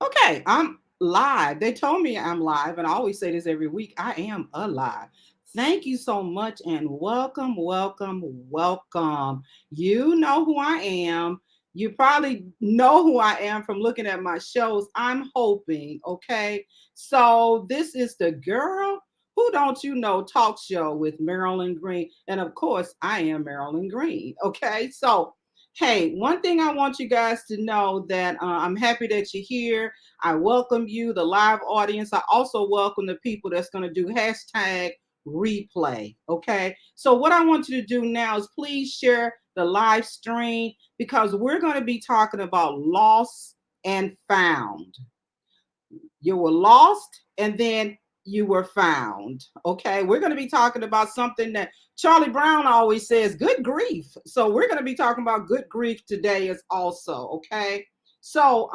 Okay, I'm live. They told me I'm live, and I always say this every week. I am alive. Thank you so much, and welcome, welcome, welcome. You know who I am. You probably know who I am from looking at my shows. I'm hoping, okay? So, this is the Girl Who Don't You Know talk show with Marilyn Green. And of course, I am Marilyn Green, okay? So, hey, one thing I want you guys to know that I'm happy that you're here. I welcome you, the live audience. I also welcome the people that's going to do hashtag replay. Okay. So, what I want you to do now is please share the live stream because we're going to be talking about lost and found. You were lost and then you were found. Okay. We're going to be talking about something that Charlie Brown always says, good grief. So we're going to be talking about good grief today as also. Okay. So,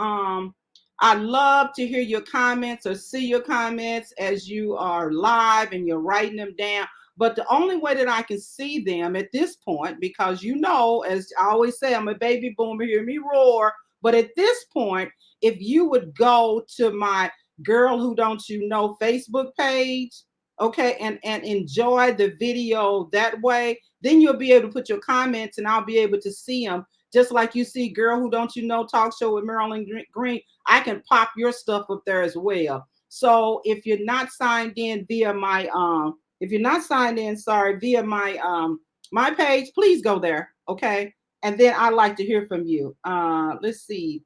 I love to hear your comments or see your comments as you are live and you're writing them down. But the only way that I can see them at this point, because as I always say, I'm a baby boomer, hear me roar. But at this point, if you would go to my Girl Who Don't You Know Facebook page, okay, and enjoy the video that way, then you'll be able to put your comments and I'll be able to see them. Just like you see Girl Who Don't You Know talk show with Marilyn Green, I can pop your stuff up there as well. So if you're not signed in via my if you're not signed in, sorry, via my page, please go there, okay? And then I'd like to hear from you. Let's see.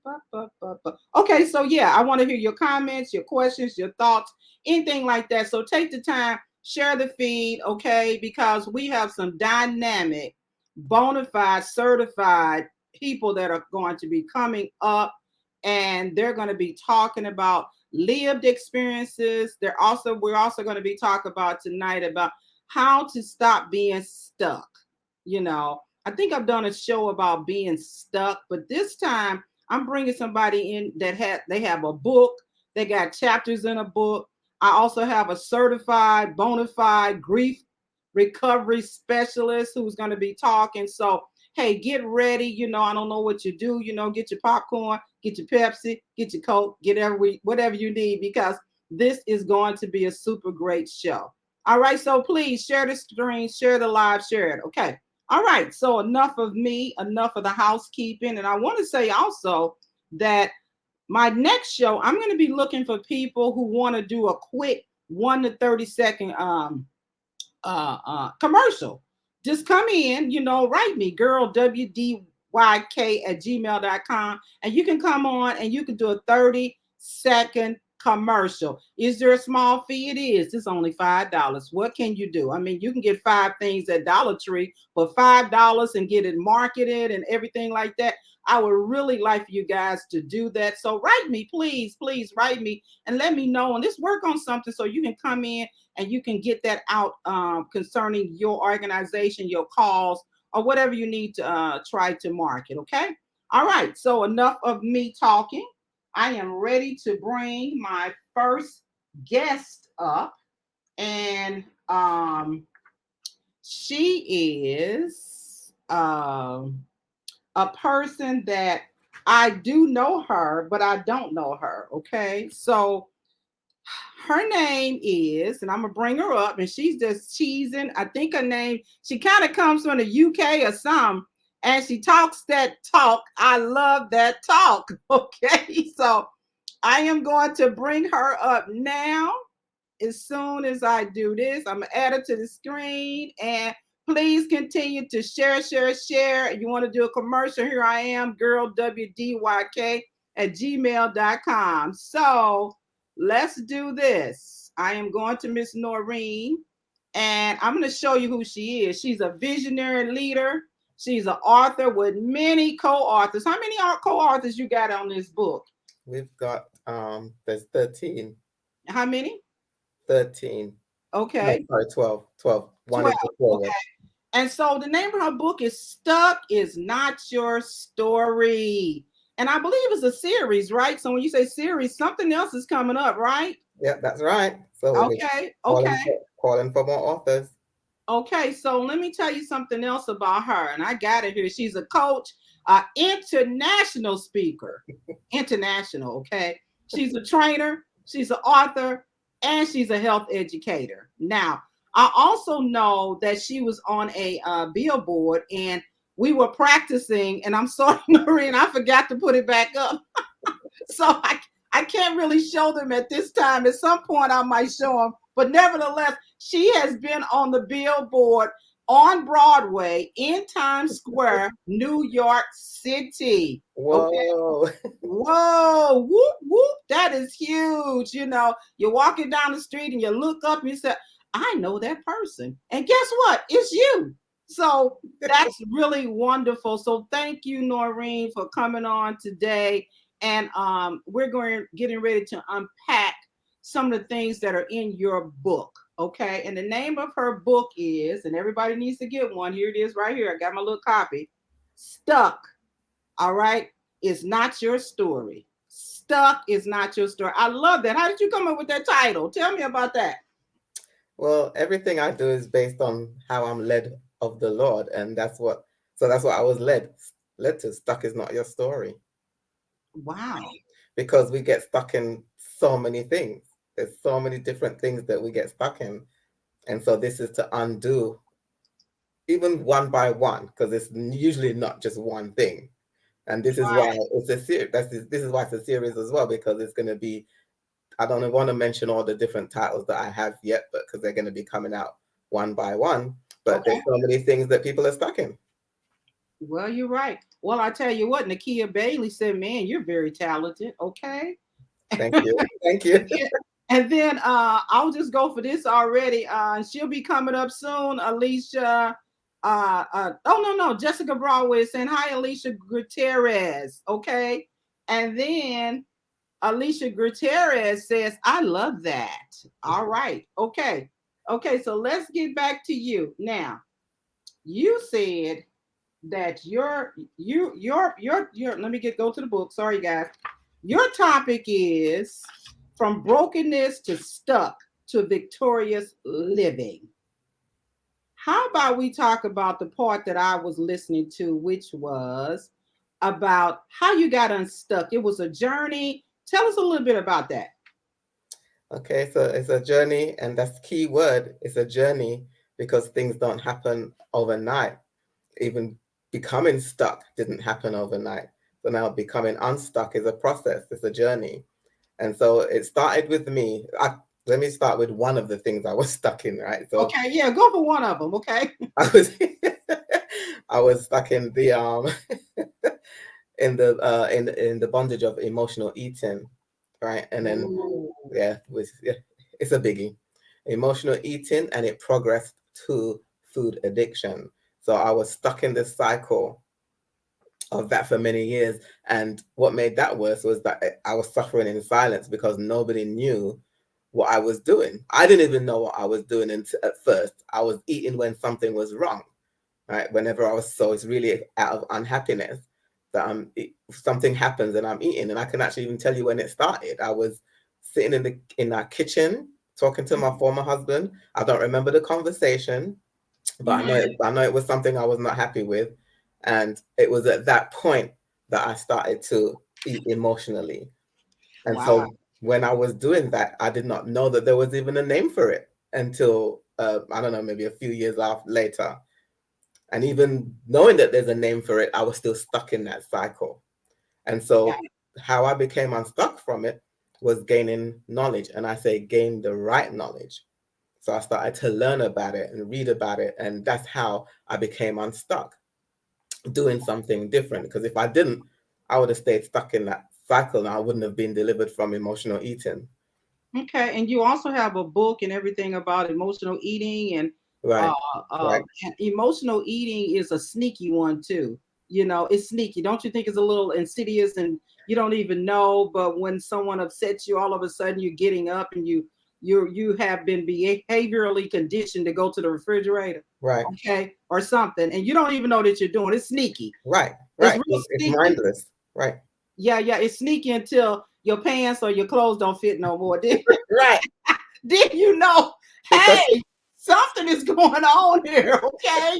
Okay, so yeah, I want to hear your comments, your questions, your thoughts, anything like that. So take the time, share the feed, okay? Because we have some dynamic, bona fide, certified people that are going to be coming up and they're going to be talking about lived experiences. We're also going to be talking about tonight about how to stop being stuck. You know, I think I've done a show about being stuck, but this time I'm bringing somebody in they have a book. They got chapters in a book. I also have a certified bona fide grief recovery specialist who's going to be talking. So, hey, get ready. I don't know what you do. Get your popcorn, get your Pepsi, get your Coke, whatever you need because this is going to be a super great show. All right, so please share the screen, share the live, share it. Okay. All right, so enough of me, enough of the housekeeping. And I want to say also that my next show, I'm going to be looking for people who want to do a quick 1 to 30 second commercial. Just come in, write me, girl, WDYK at gmail.com. And you can come on and you can do a 30-second commercial. Is there a small fee? It is. It's only $5. What can you do? I mean, you can get 5 things at Dollar Tree for $5 and get it marketed and everything like that. I would really like for you guys to do that. So write me, please, please write me and let me know. And let's work on something so you can come in and you can get that out concerning your organization, your cause, or whatever you need to try to market. Okay. All right. So enough of me talking. I am ready to bring my first guest up, and she is a person that I do know her, but I don't know her. Okay. So her name is, and I'm gonna bring her up, and she's just cheesing. I think her name, she kind of comes from the UK or some, and she talks that talk. I love that talk. Okay, so I am going to bring her up now. As soon as I do this, I'm gonna add her to the screen, and please continue to share, share, share. If you want to do a commercial, here I am, girl WDYK at gmail.com. So let's do this. I am going to Miss Noreen and I'm going to show you who she is. She's a visionary leader. She's an author with many co-authors. How many co-authors you got on this book? We've got there's 13. How many? 13. No, Okay. sorry, 12. 12. One 12. is the forward. Okay. And so the name of her book is Stuck Is Not Your Story. And I believe it's a series, right? So when you say series, something else is coming up, right? Yeah, that's right. So we'll be Okay. calling Okay. for, calling for more authors. Okay, so let me tell you something else about her, and I got it here. She's a coach, international speaker, international. Okay, She's a trainer, she's an author, and she's a health educator. Now, I also know that she was on a billboard, and we were practicing, and I'm sorry, Noreen, I forgot to put it back up. So I can't really show them at this time. At some point, I might show them. But nevertheless, she has been on the billboard on Broadway in Times Square, New York City. Okay. Whoa. Whoa, whoop, whoop. That is huge. You're walking down the street and you look up and you say, I know that person. And guess what? It's you. So that's really wonderful. So thank you, Noreen, for coming on today. And we're getting ready to unpack some of the things that are in your book. Okay. And the name of her book is, and everybody needs to get one. Here it is right here. I got my little copy. Stuck. All right. Is not your story. Stuck is not your story. I love that. How did you come up with that title? Tell me about that. Well, everything I do is based on how I'm led of the Lord, and that's what I was led to. Stuck is not your story. Wow. Because we get stuck in so many things. There's so many different things that we get stuck in. And so this is to undo even one by one, because it's usually not just one thing. And this is why it's a series. This is why it's a series as well, because it's going to be, I don't want to mention all the different titles that I have yet, but because they're going to be coming out one by one. But there's so many things that people are stuck in. Well, you're right. Well, I tell you what, Nakia Bailey said, man, you're very talented. Okay. Thank you. Thank you. And then I'll just go for this already. She'll be coming up soon. Alicia. No. Jessica Broadway is saying, hi, Alicia Gutierrez. Okay. And then Alicia Gutierrez says, I love that. All right. Okay. Okay. So let's get back to you. Now, you said that your let me go to the book. Sorry, guys. Your topic is from brokenness to stuck to victorious living. How about we talk about the part that I was listening to, which was about how you got unstuck? It was a journey. Tell us a little bit about that. Okay, so it's a journey, and that's key word. It's a journey because things don't happen overnight. Even becoming stuck didn't happen overnight. So now becoming unstuck is a process. It's a journey. And so it started with me. Let me start with one of the things I was stuck in, right? So okay, yeah, go for one of them. Okay. I was stuck in the in the bondage of emotional eating, right? And then it's a biggie. Emotional eating, and it progressed to food addiction. So I was stuck in this cycle of that for many years. And what made that worse was that I was suffering in silence because nobody knew what I was doing. I didn't even know what I was doing at first. I was eating when something was wrong, right? So it's really out of unhappiness that something happens and I'm eating, and I can actually even tell you when it started. I was sitting in our kitchen talking to my former husband. I don't remember the conversation, but I know it was something I was not happy with. And it was at that point that I started to eat emotionally. And so when I was doing that, I did not know that there was even a name for it until, I don't know, maybe a few years later. And even knowing that there's a name for it, I was still stuck in that cycle. And so how I became unstuck from it was gaining knowledge. And I say gain the right knowledge. So I started to learn about it and read about it. And that's how I became unstuck, doing something different. Because if I didn't, I would have stayed stuck in that cycle and I wouldn't have been delivered from emotional eating. Okay, and you also have a book and everything about emotional eating, and right. And emotional eating is a sneaky one too. It's sneaky. Don't you think it's a little insidious and you don't even know? But when someone upsets you, all of a sudden you're getting up and you have been behaviorally conditioned to go to the refrigerator, right? Okay, or something, and you don't even know that you're doing. It's sneaky, right? It's mindless, right? Yeah, it's sneaky until your pants or your clothes don't fit no more. Right. Then you know, hey, something is going on here, okay?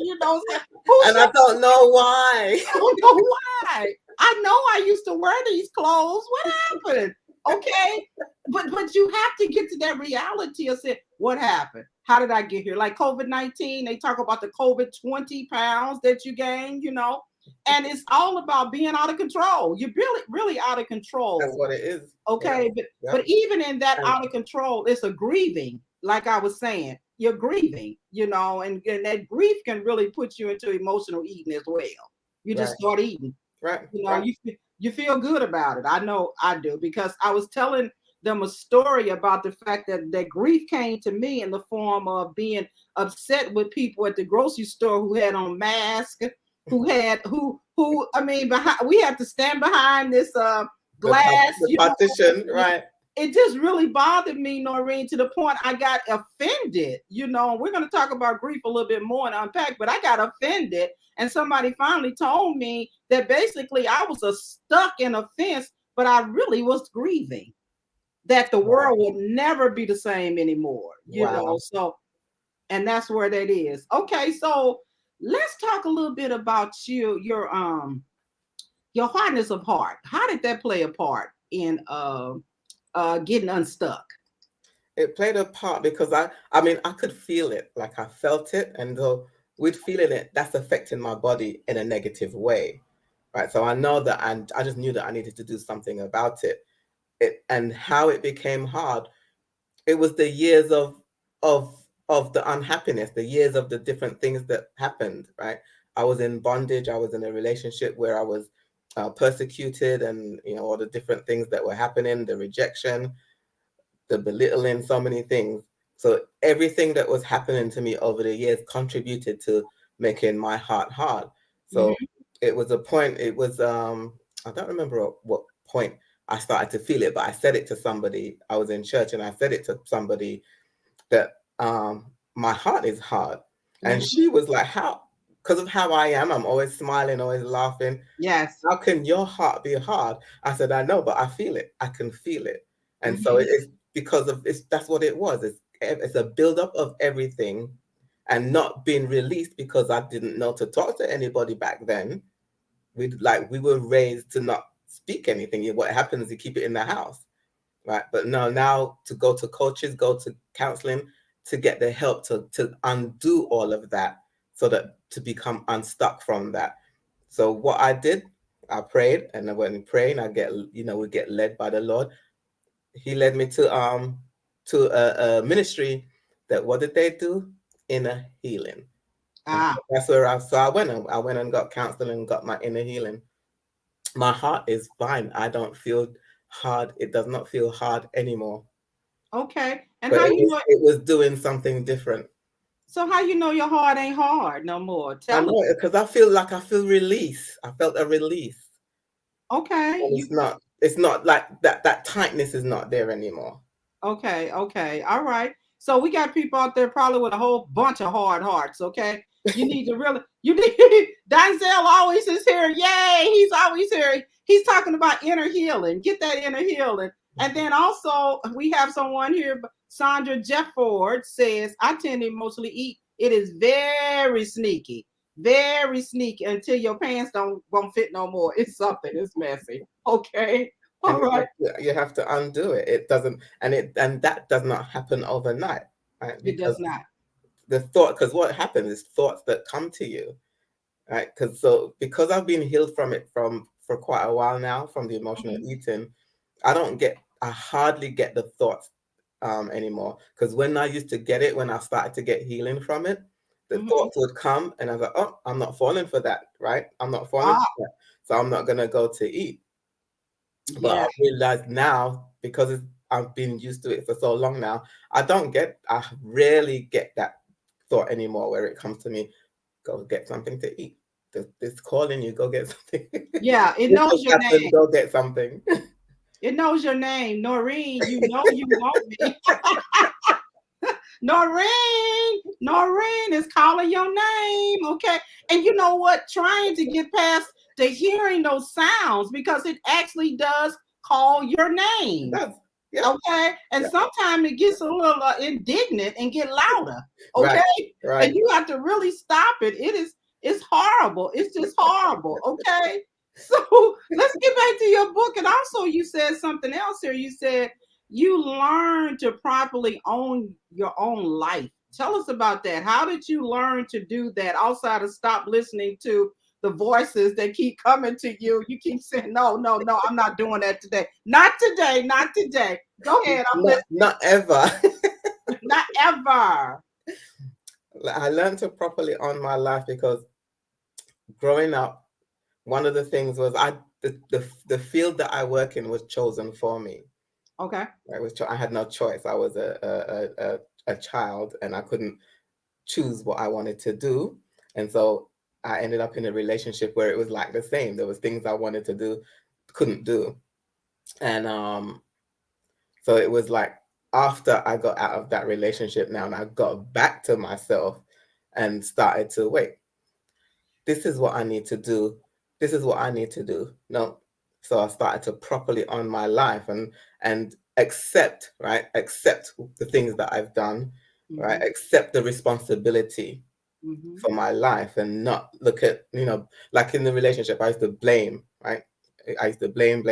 And I don't know why. I don't know why. I know I used to wear these clothes. What happened? Okay. But you have to get to that reality of saying, what happened? How did I get here? Like COVID-19, they talk about the COVID 20 pounds that you gained, and it's all about being out of control. You're really, really out of That's control. what it is. Yeah. Okay. But Yeah. but even in that And out of control, it's a grieving, like I was saying. You're grieving, and that grief can really put you into emotional eating as well. You just right, start eating. right, you know right. you you feel good about it. I know I do, because I was telling them a story about the fact that grief came to me in the form of being upset with people at the grocery store who had on masks, who I mean, we had to stand behind this glass, The partition, right? it just really bothered me, Noreen, to the point I got offended. We're going to talk about grief a little bit more and unpack, but I got offended. And somebody finally told me that basically I was stuck in offense, but I really was grieving that the Wow. world would never be the same anymore. Wow. So, and that's where that is. Okay, so let's talk a little bit about your hardness of heart. How did that play a part in getting unstuck? It played a part because I mean, I could feel it, like I felt it, and so with feeling it, that's affecting my body in a negative way, right? So I know that, and I just knew that I needed to do something about it. And how it became hard, it was the years of of the unhappiness, the years of the different things that happened, right? I was in bondage. I was in a relationship where I was persecuted, and all the different things that were happening, the rejection, the belittling, so many things. So everything that was happening to me over the years contributed to making my heart hard. So Mm-hmm. it was a point, it was I don't remember what point I started to feel it, but I said it to somebody. I was in church and I said it to somebody that my heart is hard. And Mm-hmm. she was like, how? Because of how I am, I'm always smiling, always laughing. Yes. How can your heart be hard? I said, I know, but I feel it. I can feel it. And so Mm-hmm. it's because of it's that's what it was. It's a buildup of everything and not being released because I didn't know to talk to anybody back then. We were raised to not speak anything. What happens is you keep it in the house, right? But no, now to go to coaches, go to counseling to get the help to undo all of that, so that to become unstuck from that. So what I did, I prayed, and I went and prayed, and we get led by the Lord. He led me to a ministry that, what did they do? Inner healing. And Ah, that's where I went and got counseling and got my inner healing. My heart is fine. I don't feel hard. It does not feel hard anymore. okay. And But how it you was know? it was doing something different. So how you know your heart ain't hard no more? I Tell us. know it because I feel release. I felt a release. Okay, And it's not like that tightness is not there anymore. okay, all right. So we got people out there probably with a whole bunch of hard hearts. Okay, you need. Denzel always is here. Yay, he's always here. He's talking about inner healing. Get that inner healing. And then also we have someone here. Sandra Jefford says, "I tend to emotionally eat. It is very sneaky until your pants don't won't fit no more. It's something. It's messy. Okay, And all right. you have to undo it. It doesn't, and that does not happen overnight, right? It Because does not. because what happens is thoughts that come to you, right? Because I've been healed from it for quite a while now, from the emotional Mhm, eating. I hardly get the thoughts anymore. Because when I used to get it, when I started to get healing from it, the mhm. thoughts would come, and I was like, oh, I'm not falling for that, right? I'm not falling Ah, for that, so I'm not gonna go to eat. But I yeah, realize now, because I've been used to it for so long now, I rarely get that thought anymore where it comes to me, go get something to eat. This calling you, go get something. yeah. It This knows just your happened, name. go get something. It knows your name, Noreen. You know you want me. Noreen is calling your name. Okay, and you know what? Trying to get past the hearing those sounds, because it actually does call your It name. does. Yeah, Okay, and yeah. sometimes it gets a little indignant and get louder. Right, Okay, and right. you have to really stop it. It's horrible. It's just horrible. Okay, So let's get back to your book. And also, you said something else here. You said you learn to properly own your own life. Tell us about that. How did you learn to do that outside of stop listening to the voices that keep coming to you? You keep saying, no, no, no, I'm not doing that today. Not today, not today. Go ahead, I'm listening. Not ever. Not ever. Like, I learned to properly own my life because growing up, one of the things was the field that I work in was chosen for me. Okay. I had no choice. I was a child and I couldn't choose what I wanted to do. And so I ended up in a relationship where it was like the same. There was things I wanted to do, couldn't do. And so it was like after I got out of that relationship now and I got back to myself and started to wait, this is what I need to do. This is what I need to do. No. So I started to properly own my life and accept, right? Accept the things that I've done, right? Mm-hmm. Accept the responsibility Mm-hmm. for my life and not look at, like in the relationship, I used to blame, right? I used to blame,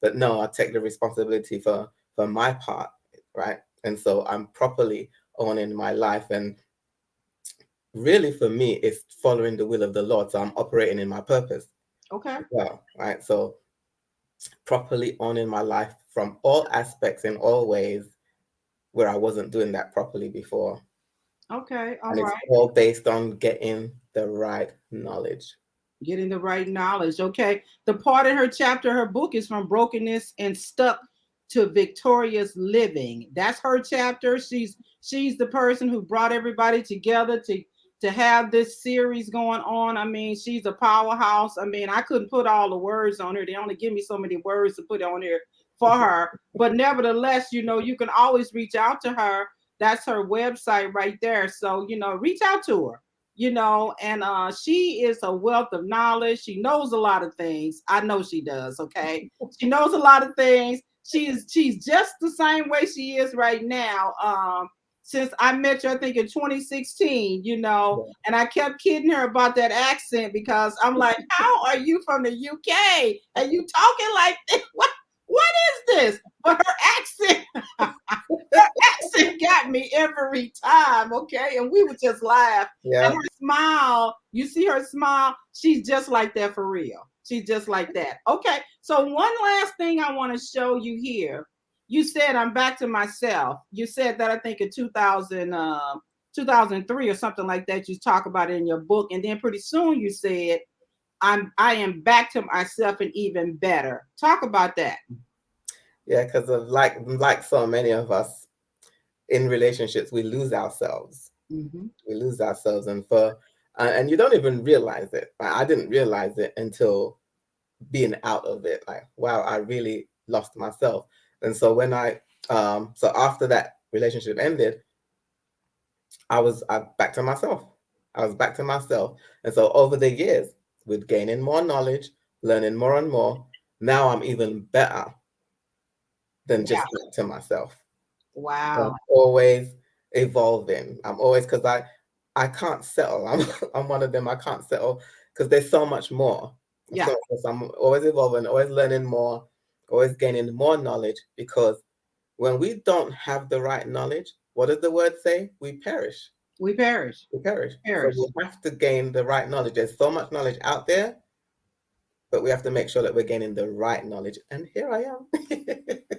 but no, I take the responsibility for my part, right? And so I'm properly owning my life. And really for me, it's following the will of the Lord. So I'm operating in my purpose Okay. as well, right? So properly owning my life from all aspects in all ways where I wasn't doing that properly before. Okay. All And it's right. all based on getting the right knowledge. Getting the right knowledge. Okay. The part in her chapter, her book is from brokenness and stuck to victorious living. That's her chapter. She's the person who brought everybody together to have this series going on. I mean, she's a powerhouse. I mean, I couldn't put all the words on her. They only give me so many words to put on here for her. But nevertheless, you can always reach out to her. That's her website right there. So, reach out to her, and she is a wealth of knowledge. She knows a lot of things. I know she does. Okay, she knows a lot of things. She's just the same way she is right now. Since I met you, I think in 2016, and I kept kidding her about that accent because I'm like, how are you from the UK and you talking like this? What is this? But her accent, accent got me every time, okay? And we would just laugh. And Yeah. her smile, you see her smile, she's just like that for real. She's just like that. Okay, so one last thing I want to show you here. You said I'm back to myself. You said that I think in 2003 or something like that. You talk about it in your book, and then pretty soon you said I am back to myself and even better. Talk about that. Yeah, because of like so many of us in relationships, we lose ourselves. Mm-hmm. We lose ourselves, and you don't even realize it. I didn't realize it until being out of it. Like, wow, I really lost myself. And so so after that relationship ended, I back to myself. I was back to myself, and so over the years, with gaining more knowledge, learning more and more, now I'm even better than Yeah. just back to myself. I'm Wow. always evolving. I'm always because I can't settle. I'm one of them. I can't settle because there's so much more. Yeah. So I'm always evolving, always learning more, always gaining more knowledge. Because when we don't have the right knowledge, what does the word say? We perish. We perish. We perish. So Perish. we have to gain the right knowledge. There's so much knowledge out there, but we have to make sure that we're gaining the right knowledge. And here I am.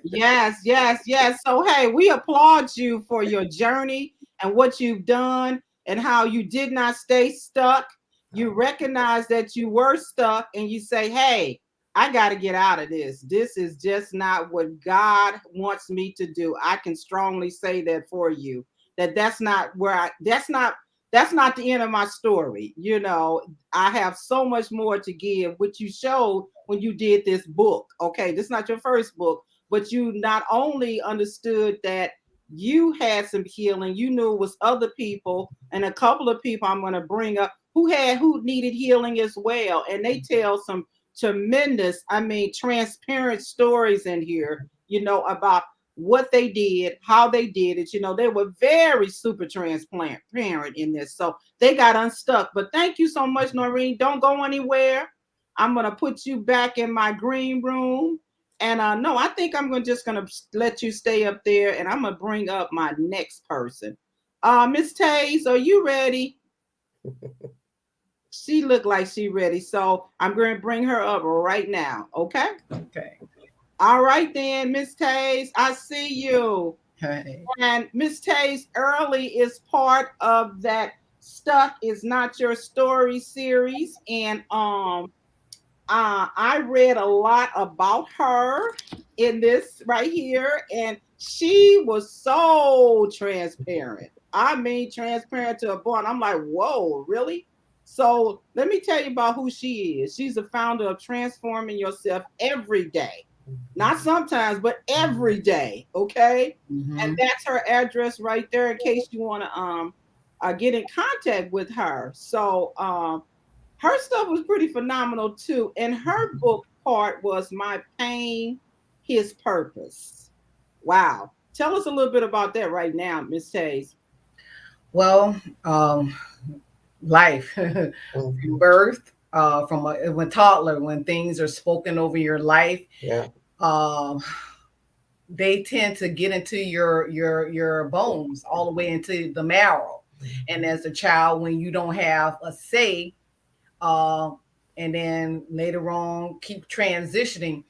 Yes, yes, yes. So, hey, we applaud you for your journey and what you've done and how you did not stay stuck. You recognize that you were stuck and you say, hey, I got to get out of this. This is just not what God wants me to do. I can strongly say that for you. That's not where that's not the end of my story. I have so much more to give, which you showed when you did this book. Okay, this is not your first book, but you not only understood that you had some healing, you knew it was other people and a couple of people I'm going to bring up who needed healing as well. And they tell some tremendous, I mean, transparent stories in here, about what they did, how they did it. They were very super transparent in this. So they got unstuck. But thank you so much, Noreen. Don't go anywhere. I'm gonna put you back in my green room. And no, I think I'm just gonna let you stay up there, and I'm gonna bring up my next person. Miss Taze, are you ready? She looked like she ready, so I'm going to bring her up right now. Okay. Okay. All right then, Miss Taze, I see you. Hey. And Miss Taze Early is part of that Stuck Is Not Your Story series, and I read a lot about her in this right here, and she was so transparent. I mean, transparent to a point. I'm like, whoa, really? So let me tell you about who she is. She's the founder of Transforming Yourself Every Day. Not sometimes, but every day. Okay. And Mm-hmm. that's her address right there in case you want to get in contact with her. So her stuff was pretty phenomenal too. And her book part was My Pain, His Purpose. Wow. Tell us a little bit about that right now, Miss Taze. Well, um, life from Mhm. birth, from when toddler, when things are spoken over your life, Yeah. um, they tend to get into your bones all the way into the marrow. And as a child, when you don't have a say, uh, and then later on keep transitioning,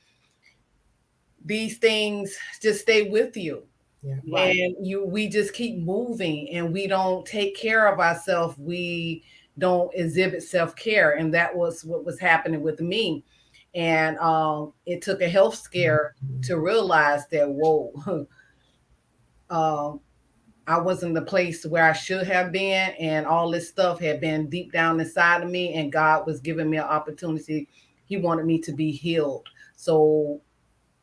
these things just stay with you, Yeah. Right. and we just keep moving, and we don't take care of ourselves. We don't exhibit self-care, and that was what was happening with me. And it took a health scare to realize that, whoa, um, I wasn't in the place where I should have been, and all this stuff had been deep down inside of me, and God was giving me an opportunity. He wanted me to be healed. So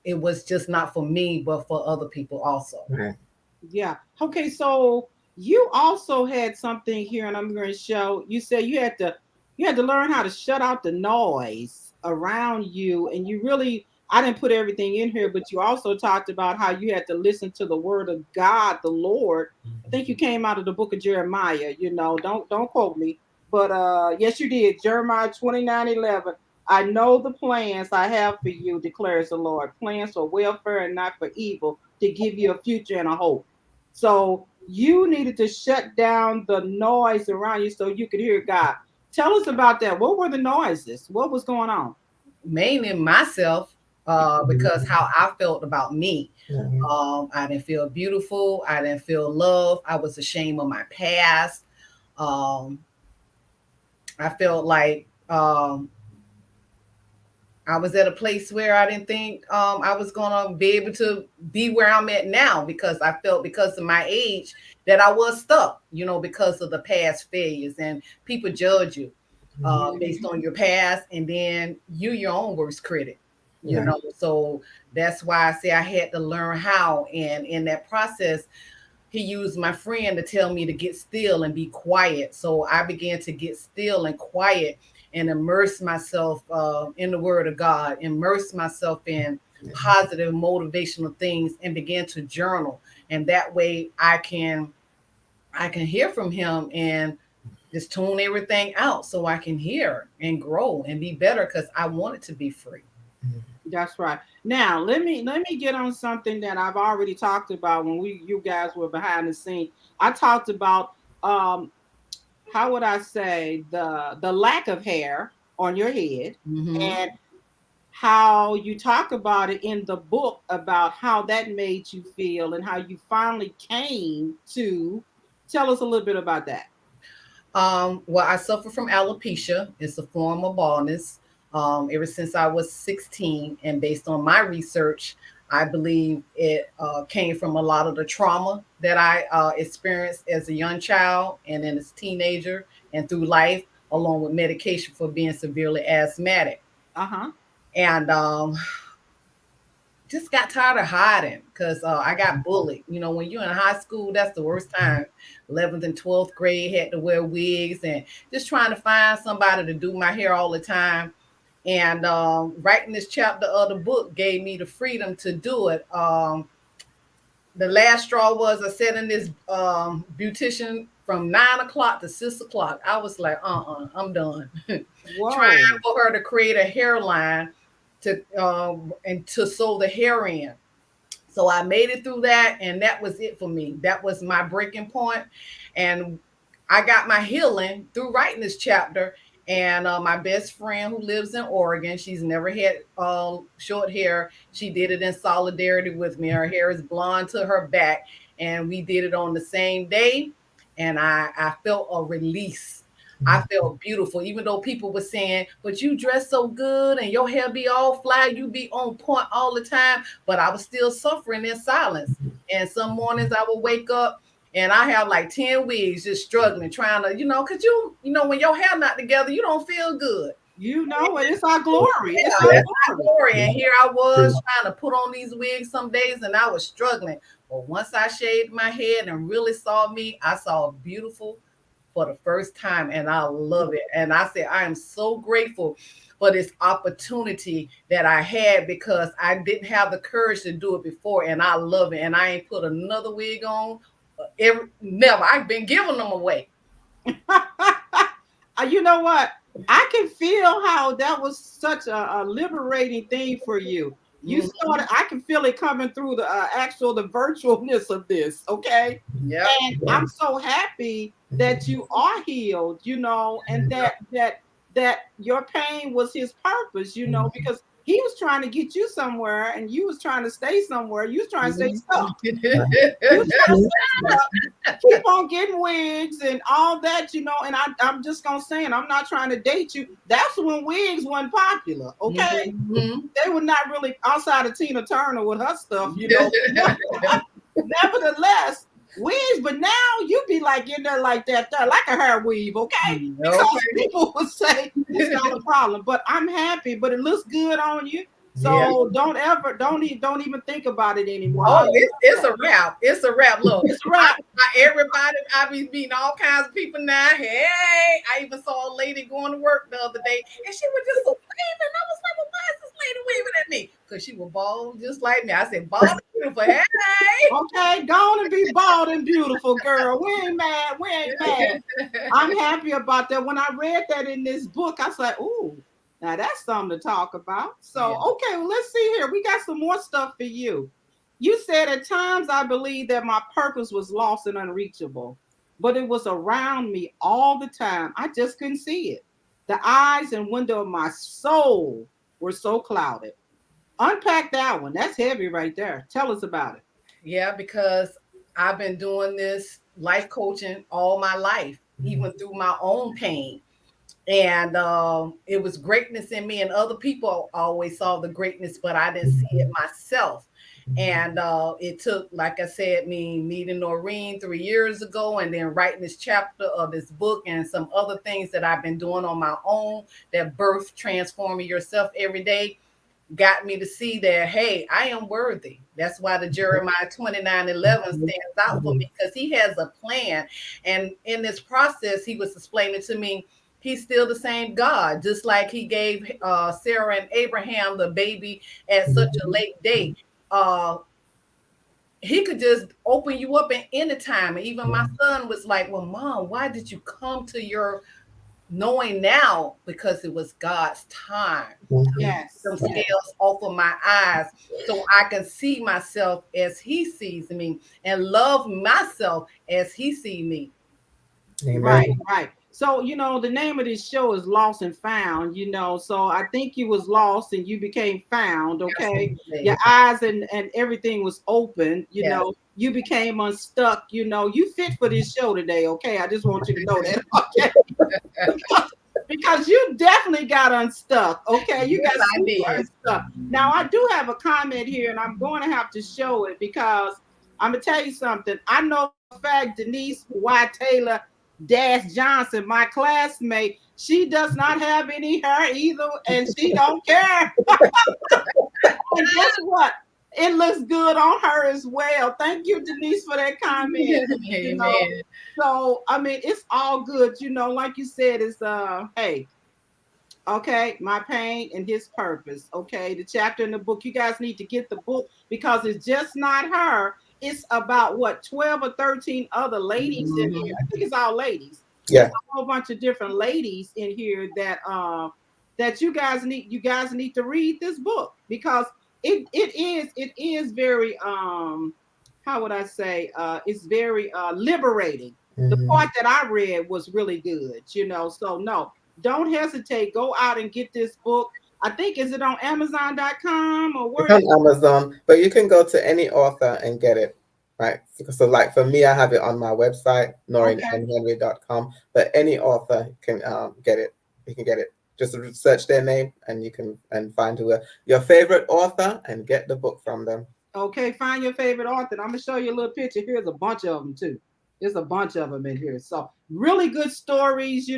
it was just not for me, but for other people also. Right. Yeah. Okay, so you also had something here, and I'm going to show. You said you had to learn how to shut out the noise around you, and you really. I didn't put everything in here, but you also talked about how you had to listen to the word of God, the Lord. I think you came out of the book of Jeremiah. Don't quote me, but yes, you did. Jeremiah 29:11. I know the plans I have for you, declares the Lord. Plans for welfare and not for evil, to give you a future and a hope. So you needed to shut down the noise around you so you could hear God. Tell us about that. What were the noises? What was going on? Mainly myself, because how I felt about me. Yeah. I didn't feel beautiful. I didn't feel love. I was ashamed of my past. Um, I felt like I was at a place where I didn't think I was gonna be able to be where I'm at now, because I felt, because of my age, that I was stuck, because of the past failures, and people judge you based on your past, and then you your own worst critic. Yeah. So that's why I say I had to learn how, and in that process, he used my friend to tell me to get still and be quiet. So I began to get still and quiet and immerse myself in the Word of God, immerse myself in positive motivational things, and began to journal. And that way I can hear from Him and just tune everything out so I can hear and grow and be better, because I wanted to be free. That's right. Now let me get on something that I've already talked about when you guys were behind the scene. I talked about um how would I say the lack of hair on your head, Mm-hmm. and how you talk about it in the book about how that made you feel and how you finally came to. Tell us a little bit about that. Well, I suffer from alopecia. It's a form of baldness. Ever since I was 16, and based on my research, I believe it came from a lot of the trauma that I experienced as a young child and then as a teenager and through life, along with medication for being severely asthmatic. Uh-huh. And just got tired of hiding, because I got bullied. When you're in high school, that's the worst time. 11th and 12th grade, had to wear wigs and just trying to find somebody to do my hair all the time. And writing this chapter of the book gave me the freedom to do it. The last straw was I sat in this beautician from 9 o'clock to 6 o'clock. I was like, I'm done. Trying Whoa. for her to create a hairline to and to sew the hair in. So I made it through that, and that was it for me. That was my breaking point, and I got my healing through writing this chapter. And my best friend who lives in Oregon, she's never had short hair. She did it in solidarity with me. Her hair is blonde to her back, and we did it on the same day. And I felt a release. I felt beautiful, even though people were saying, but you dress so good and your hair be all fly, you be on point all the time. But I was still suffering in silence. And some mornings I would wake up and I have like 10 wigs just struggling, trying to, because when your hair not together, you don't feel good. You know it. It's our glory. Yeah, It's our it's my glory. glory. And here I was trying to put on these wigs some days and I was struggling. But once I shaved my head and really saw me, I saw beautiful for the first time, and I love it. And I said, I am so grateful for this opportunity that I had because I didn't have the courage to do it before, and I love it. And I ain't put another wig on never. I've been giving them away. You know what? I can feel how that was such a liberating thing for you. You started, I can feel it coming through the the virtualness of this. Okay. Yeah. And I'm so happy that you are healed, and that your pain was his purpose, because he was trying to get you somewhere and you was trying to stay somewhere. You was trying to stay stuck. You was trying to stay stuck. Keep on getting wigs and all that, and I'm just gonna say, and I'm not trying to date you. That's when wigs weren't popular, okay? They were not really outside of Tina Turner with her stuff, Nevertheless, wigs, but now you be like in there like that, like a hair weave, okay? Because people would say it's not a problem, but I'm happy, but it looks good on you. So don't even think about it anymore. Oh, it's a wrap. It's a wrap. Look, it's a wrap. Everybody, I be meeting all kinds of people now. Hey, I even saw a lady going to work the other day, and she was just waving. I was like, well, why is this lady waving at me? Because she was bald just like me. I said, bald and beautiful. Hey. Okay, go on and be bald and beautiful, girl. We ain't mad. We ain't mad. I'm happy about that. When I read that in this book, I was like, ooh. Now that's something to talk about. So, okay, well, let's see here. We got some more stuff for you. You said at times I believed that my purpose was lost and unreachable, but it was around me all the time. I just couldn't see it. The eyes and window of my soul were so clouded. Unpack that one. That's heavy right there. Tell us about it. Yeah, because I've been doing this life coaching all my life, even through my own pain. And it was greatness in me, and other people always saw the greatness, but I didn't see it myself. And it took, like I said, me meeting Noreen 3 years ago and then writing this chapter of this book and some other things that I've been doing on my own, that birth transforming yourself every day, got me to see that, hey, I am worthy. That's why the Jeremiah 29:11 stands out for me, because he has a plan. And in this process, he was explaining to me, he's still the same God, just like he gave Sarah and Abraham the baby at such a late date. He could just open you up at any time. And even my son was like, well, Mom, why did you come to your knowing now? Because it was God's time. Yes. Some scales off of my eyes so I can see myself as he sees me and love myself as he sees me. Right, right. So, the name of this show is Lost and Found, so I think you was lost and you became found, okay? Your eyes and everything was open, you became unstuck, you fit for this show today, okay? I just want you to know that, okay? Because you definitely got unstuck, okay? You got super unstuck. Now, I do have a comment here, and I'm going to have to show it because I'm going to tell you something. I know for a fact Denise Y. Taylor Johnson, my classmate, she does not have any hair either, and she don't care. And guess what? It looks good on her as well. Thank you, Denise, for that comment. So I mean, it's all good, like you said, it's hey, okay, my pain and his purpose. Okay, the chapter in the book. You guys need to get the book because it's just not her. it's about what 12 or 13 other ladies in here. I Mhm. think it's all ladies. It's Yeah. a whole bunch of different ladies in here that you guys need to read this book because it is very how would I say it's very liberating. The Hmm. part that I read was really good, you know. So no, don't hesitate. Go out and get this book. I think is it on Amazon.com or It's where on Amazon, but you can go to any author and get it, right? So, like for me, I have it on my website, okay. noreenhenry.com, but any author can get it. You can get it. Just search their name and you can and find who your favorite author and get the book from them. Okay, find your favorite author. I'm gonna show you a little picture. Here's a bunch of them too. There's a bunch of them in here. So really good stories. They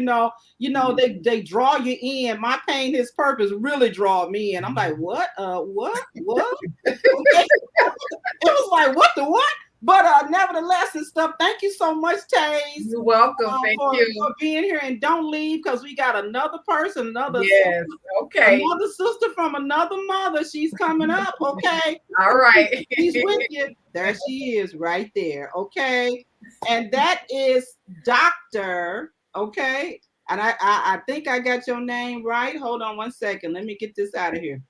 draw you in. My pain, his purpose really draw me in. I'm like, what? What? Okay. It was like, what the what? But nevertheless and stuff. Thank you so much, Taze, You're welcome. Thank for you. being here. And don't leave because we got another person, Yes. Okay. another sister from another mother. She's coming up. Okay. All Okay. right. She's with you. There she is right there. Okay. And that is Dr. Okay. And I think I got your name right. Hold on one second. Let me get this out of here.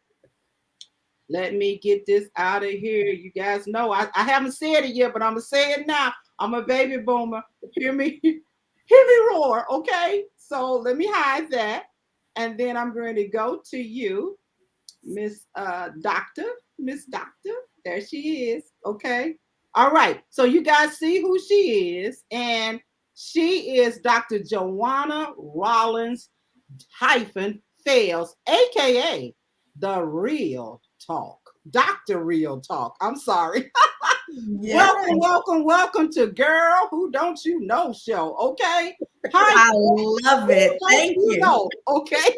Let me get this out of here. You guys know I haven't said it yet, but I'm gonna say it now. I'm a baby boomer. Hear me, hear me roar. Okay, so let me hide that, and then I'm going to go to you, Miss Doctor, Miss Doctor. There she is. Okay. All right. So you guys see who she is, and she is Dr. Joanna Rollins hyphen Fails, aka the Real Talk. Dr. Real Talk. I'm sorry. Yes, Welcome, welcome, welcome to Girl Who Don't You Know show. Okay. Hi, I love who it. don't Thank you you. know? Okay.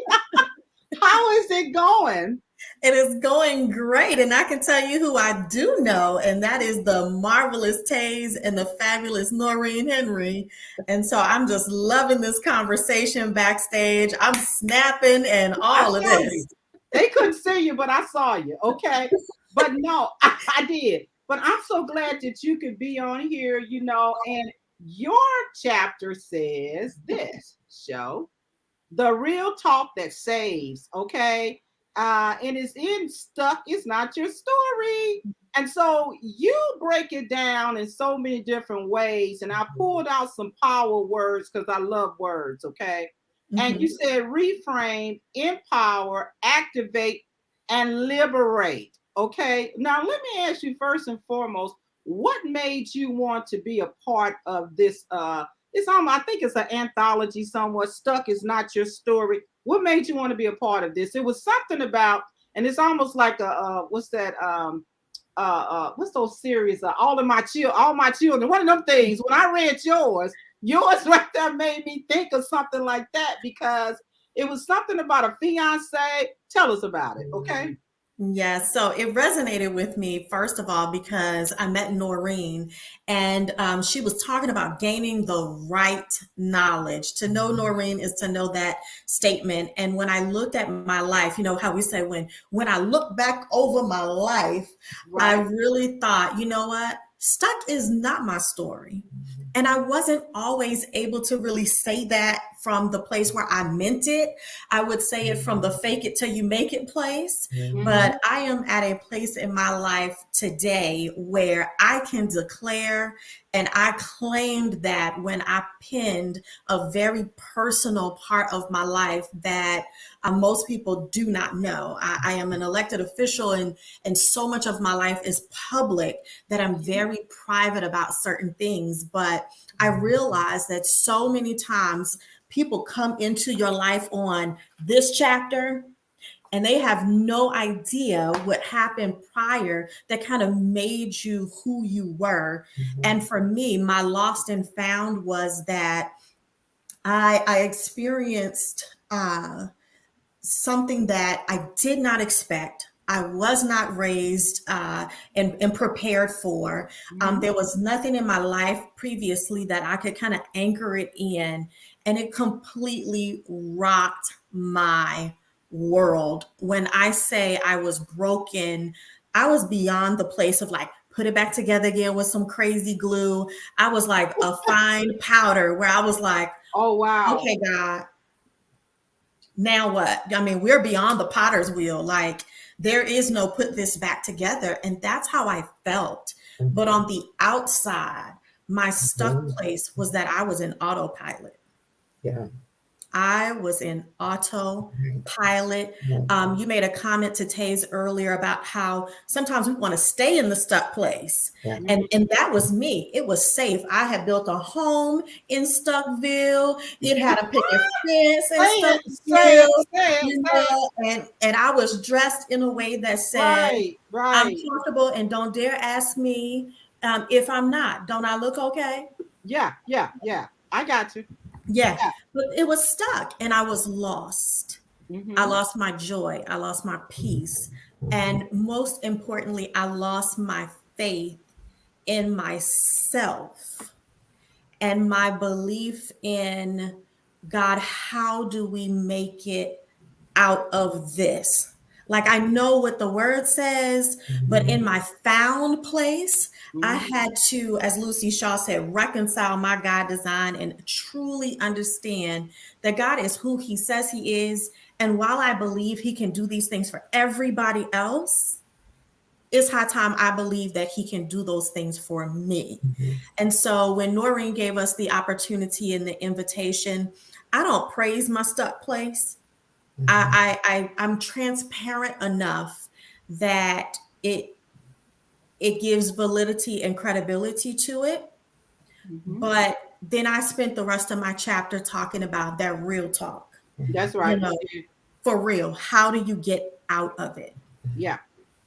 How is it going? It is going great. And I can tell you who I do know, and that is the marvelous Taze and the fabulous Noreen Henry. And so I'm just loving this conversation backstage. I'm snapping and I all of saw you. this. They couldn't see you, but I saw you. Okay. But no, I did. But I'm so glad that you could be on here, and your chapter says this show, the real talk that saves. Okay. And it's in stuck, it's not your story. And so you break it down in so many different ways. And I pulled out some power words because I love words. Okay. And you Mhm. said reframe, empower, activate, and liberate. Okay. Now, let me ask you first and foremost, what made you want to be a part of this? I think it's an anthology somewhat. Stuck is not your story. What made you want to be a part of this? It was something about, and it's almost like what's that? What's those series? All my children. One of them things. When I read yours right there made me think of something like that because it was something about a fiance. Tell us about it, okay? Yeah, so it resonated with me, first of all, because I met Noreen and she was talking about gaining the right knowledge. To know Noreen is to know that statement. And when I looked at my life, you know how we say, when I look back over my life, I Right. really thought, you know what? Stuck is not my story. And I wasn't always able to really say that from the place where I meant it. I would say it from the fake it till you make it place. Mm-hmm. But I am at a place in my life today where I can declare, and I claimed that when I penned a very personal part of my life that most people do not know. I am an elected official, and so much of my life is public that I'm very private about certain things. But I realize that so many times people come into your life on this chapter and they have no idea what happened prior that kind of made you who you were. And for me, my lost and found was that I experienced something that I did not expect. I was not raised and prepared for. Mm-hmm. There was nothing in my life previously that I could kind of anchor it in, and it completely rocked my world. When I say I was broken, I was beyond the place of like put it back together again with some crazy glue. I was like a fine powder where I was like, Oh wow. okay, God, now what? I mean, we're beyond the potter's wheel. Like, there is no put this back together. And that's how I felt. But on the outside, my stuck place was that I was in autopilot. Yeah. I was in autopilot. You made a comment to Taze earlier about how sometimes we want to stay in the stuck place. Yeah. And that was me. It was safe. I had built a home in Stuckville. It had a picket fence in Stuckville. You know, and I was dressed in a way that said, I'm comfortable and don't dare ask me if I'm not. Don't I look okay? Yeah. I got you. Yeah, but it was stuck and I was lost. Mm-hmm. I lost my joy. I lost my peace. And most importantly, I lost my faith in myself and my belief in God. How do we make it out of this? Like, I know what the word says, but in my found place, I had to, as Lucy Shaw said, reconcile my God design and truly understand that God is who he says he is. And while I believe he can do these things for everybody else, it's high time I believe that he can do those things for me. And so when Noreen gave us the opportunity and the invitation, I don't praise my stuck place. I'm transparent enough that it gives validity and credibility to it. But then I spent the rest of my chapter talking about that real talk. That's right. You know, for real. How do you get out of it? Yeah.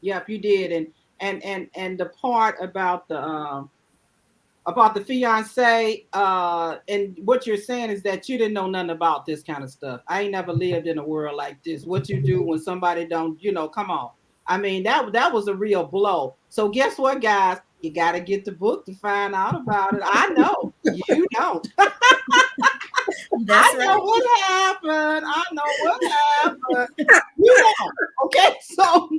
Yep, you did. And the part about the fiance, and what you're saying is that you didn't know nothing about this kind of stuff. I ain't never lived in a world like this. What you do when somebody don't, come on. I mean, that was a real blow. So guess what, guys? You got to get the book to find out about it. I know you don't. That's I know what happened. I know what happened. You don't. Okay, so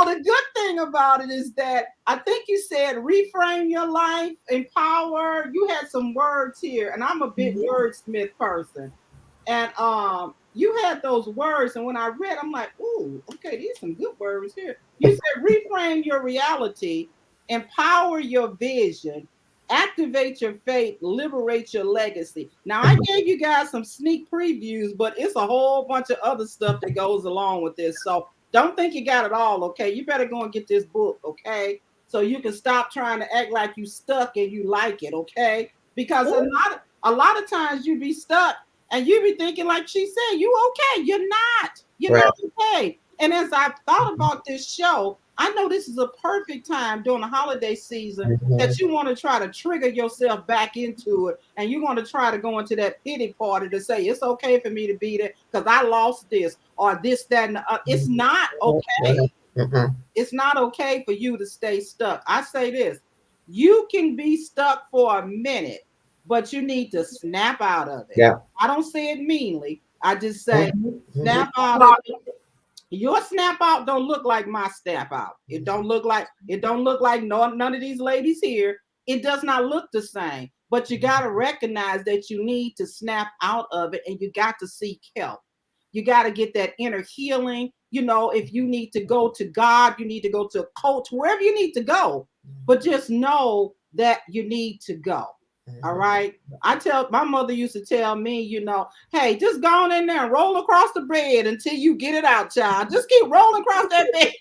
the good thing about it is that I think you said reframe your life, empower. You had some words here, and I'm a big wordsmith person. And you had those words, and when I read, I'm like, ooh, okay, these are some good words here. You said reframe your reality, empower your vision, activate your faith, liberate your legacy. Now, I gave you guys some sneak previews, but it's a whole bunch of other stuff that goes along with this. So don't think you got it all, okay? You better go and get this book, okay? So you can stop trying to act like you stuck and you like it, okay? Because a lot of times you be stuck and you be thinking, like she said, you okay. You're not. You're not okay. And as I thought about this show, I know this is a perfect time during the holiday season that you want to try to trigger yourself back into it. And you want to try to go into that pity party to say, it's okay for me to be there because I lost this or this, that, and it's not okay. It's not okay for you to stay stuck. I say this, you can be stuck for a minute, but you need to snap out of it. Yeah. I don't say it meanly. I just say snap out of it. Your snap out don't look like my snap out. It don't look like none of these ladies here. It does not look the same. But you got to recognize that you need to snap out of it and you got to seek help. You got to get that inner healing. If you need to go to God, you need to go to a coach, wherever you need to go. But just know that you need to go. All right. My mother used to tell me, hey, just go on in there and roll across the bed until you get it out, child. Just keep rolling across that bed.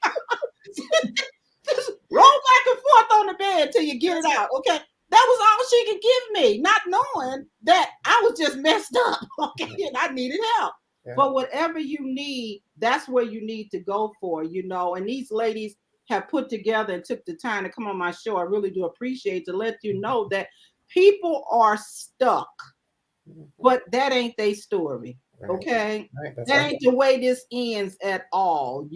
Just roll back and forth on the bed till you get it out. Okay. That was all she could give me, not knowing that I was just messed up. Okay. And I needed help. Yeah. But whatever you need, that's where you need to go for, and these ladies have put together and took the time to come on my show. I really do appreciate to let you know that people are stuck, but that ain't their story. Okay. Right. That ain't the way this ends at all.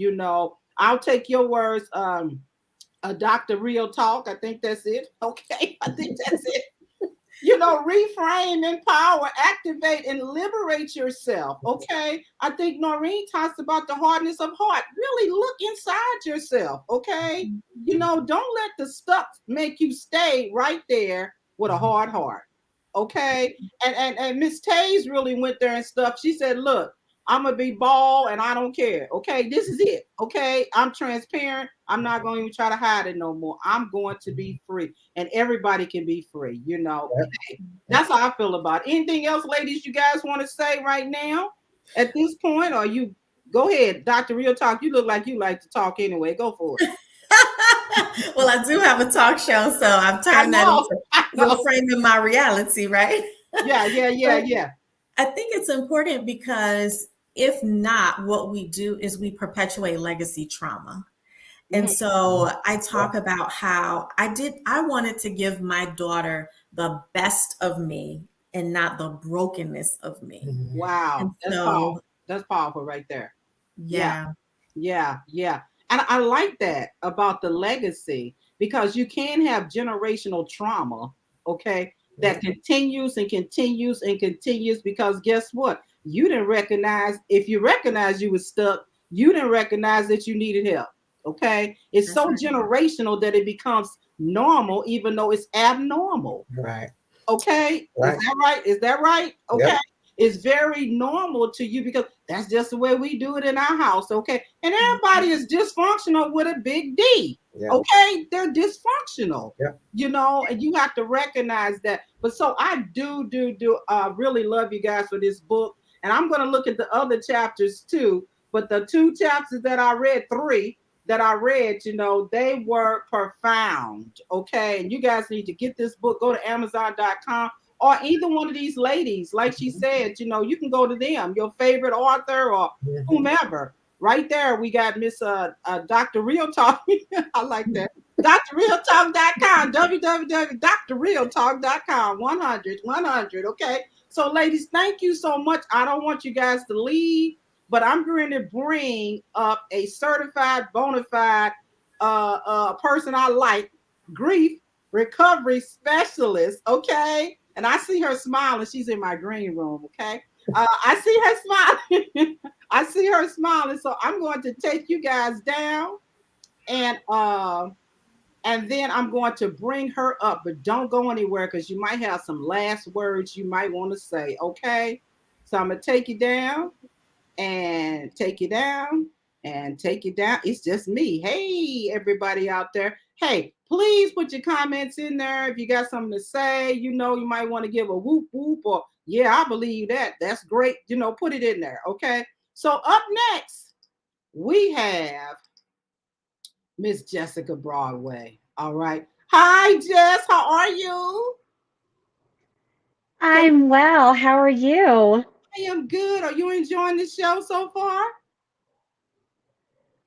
I'll take your words. Dr. Real Talk. I think that's it. Okay. I think that's it. Reframe, empower, activate, and liberate yourself. Okay. I think Noreen talks about the hardness of heart. Really look inside yourself. Okay. Don't let the stuff make you stay right there with a hard heart. Okay. And Miss Tays really went there and stuff. She said, look, I'm gonna be bald and I don't care. Okay, this is it. Okay, I'm transparent. I'm not going to even try to hide it no more. I'm going to be free, and everybody can be free. Hey, that's how I feel about it. Anything else, ladies? You guys want to say right now at this point, or you go ahead, Dr. Real Talk. You look like you like to talk anyway. Go for it. Well, I do have a talk show, so I've I turned that know. into I know. reframing my reality, right? Yeah, yeah, yeah, But yeah. I think it's important because if not, what we do is we perpetuate legacy trauma. And Mhm. so I talk about how I wanted to give my daughter the best of me and not the brokenness of me. And Wow, that's so, powerful. That's powerful right there. Yeah. yeah, Yeah, yeah. And I like that about the legacy because you can have generational trauma, okay, that continues and continues and continues because guess what? You didn't recognize, if you recognize you was stuck, you didn't recognize that you needed help. Okay. It's that's so right. generational that it becomes normal, even though it's abnormal. Right. Okay. Is Right. that right? Is that right? Okay. Yep. It's very normal to you because that's just the way we do it in our house. Okay. And everybody is dysfunctional with a big D. Yeah. Okay. They're dysfunctional, Yeah. and you have to recognize that. But so I really love you guys for this book. And I'm going to look at the other chapters too. But the two chapters that I read, three that I read, they were profound. Okay. And you guys need to get this book. Go to Amazon.com or either one of these ladies. Like she said, you can go to them, your favorite author or Mhm. whomever. Right there, we got Miss Dr. Real Talk. I like that. DrRealTalk.com, www.drrealtalk.com, 100. Okay. So, ladies, thank you so much. I don't want you guys to leave, but I'm going to bring up a certified, bona fide person I like, grief recovery specialist. Okay. And I see her smiling. She's in my green room. Okay. I see her smiling. I see her smiling. So I'm going to take you guys down and then I'm going to bring her up, but don't go anywhere because you might have some last words you might want to say. Okay. So I'm gonna take you down and take you down and take you down. It's just me. Hey, everybody out there. Hey, please put your comments in there. If you got something to say, you might want to give a whoop whoop or yeah, I believe that. That's great. Put it in there. Okay. So up next, we have Miss Jessica Broadway. All right. Hi, Jess. How are you? Can I'm well. How are you? I am good. Are you enjoying the show so far?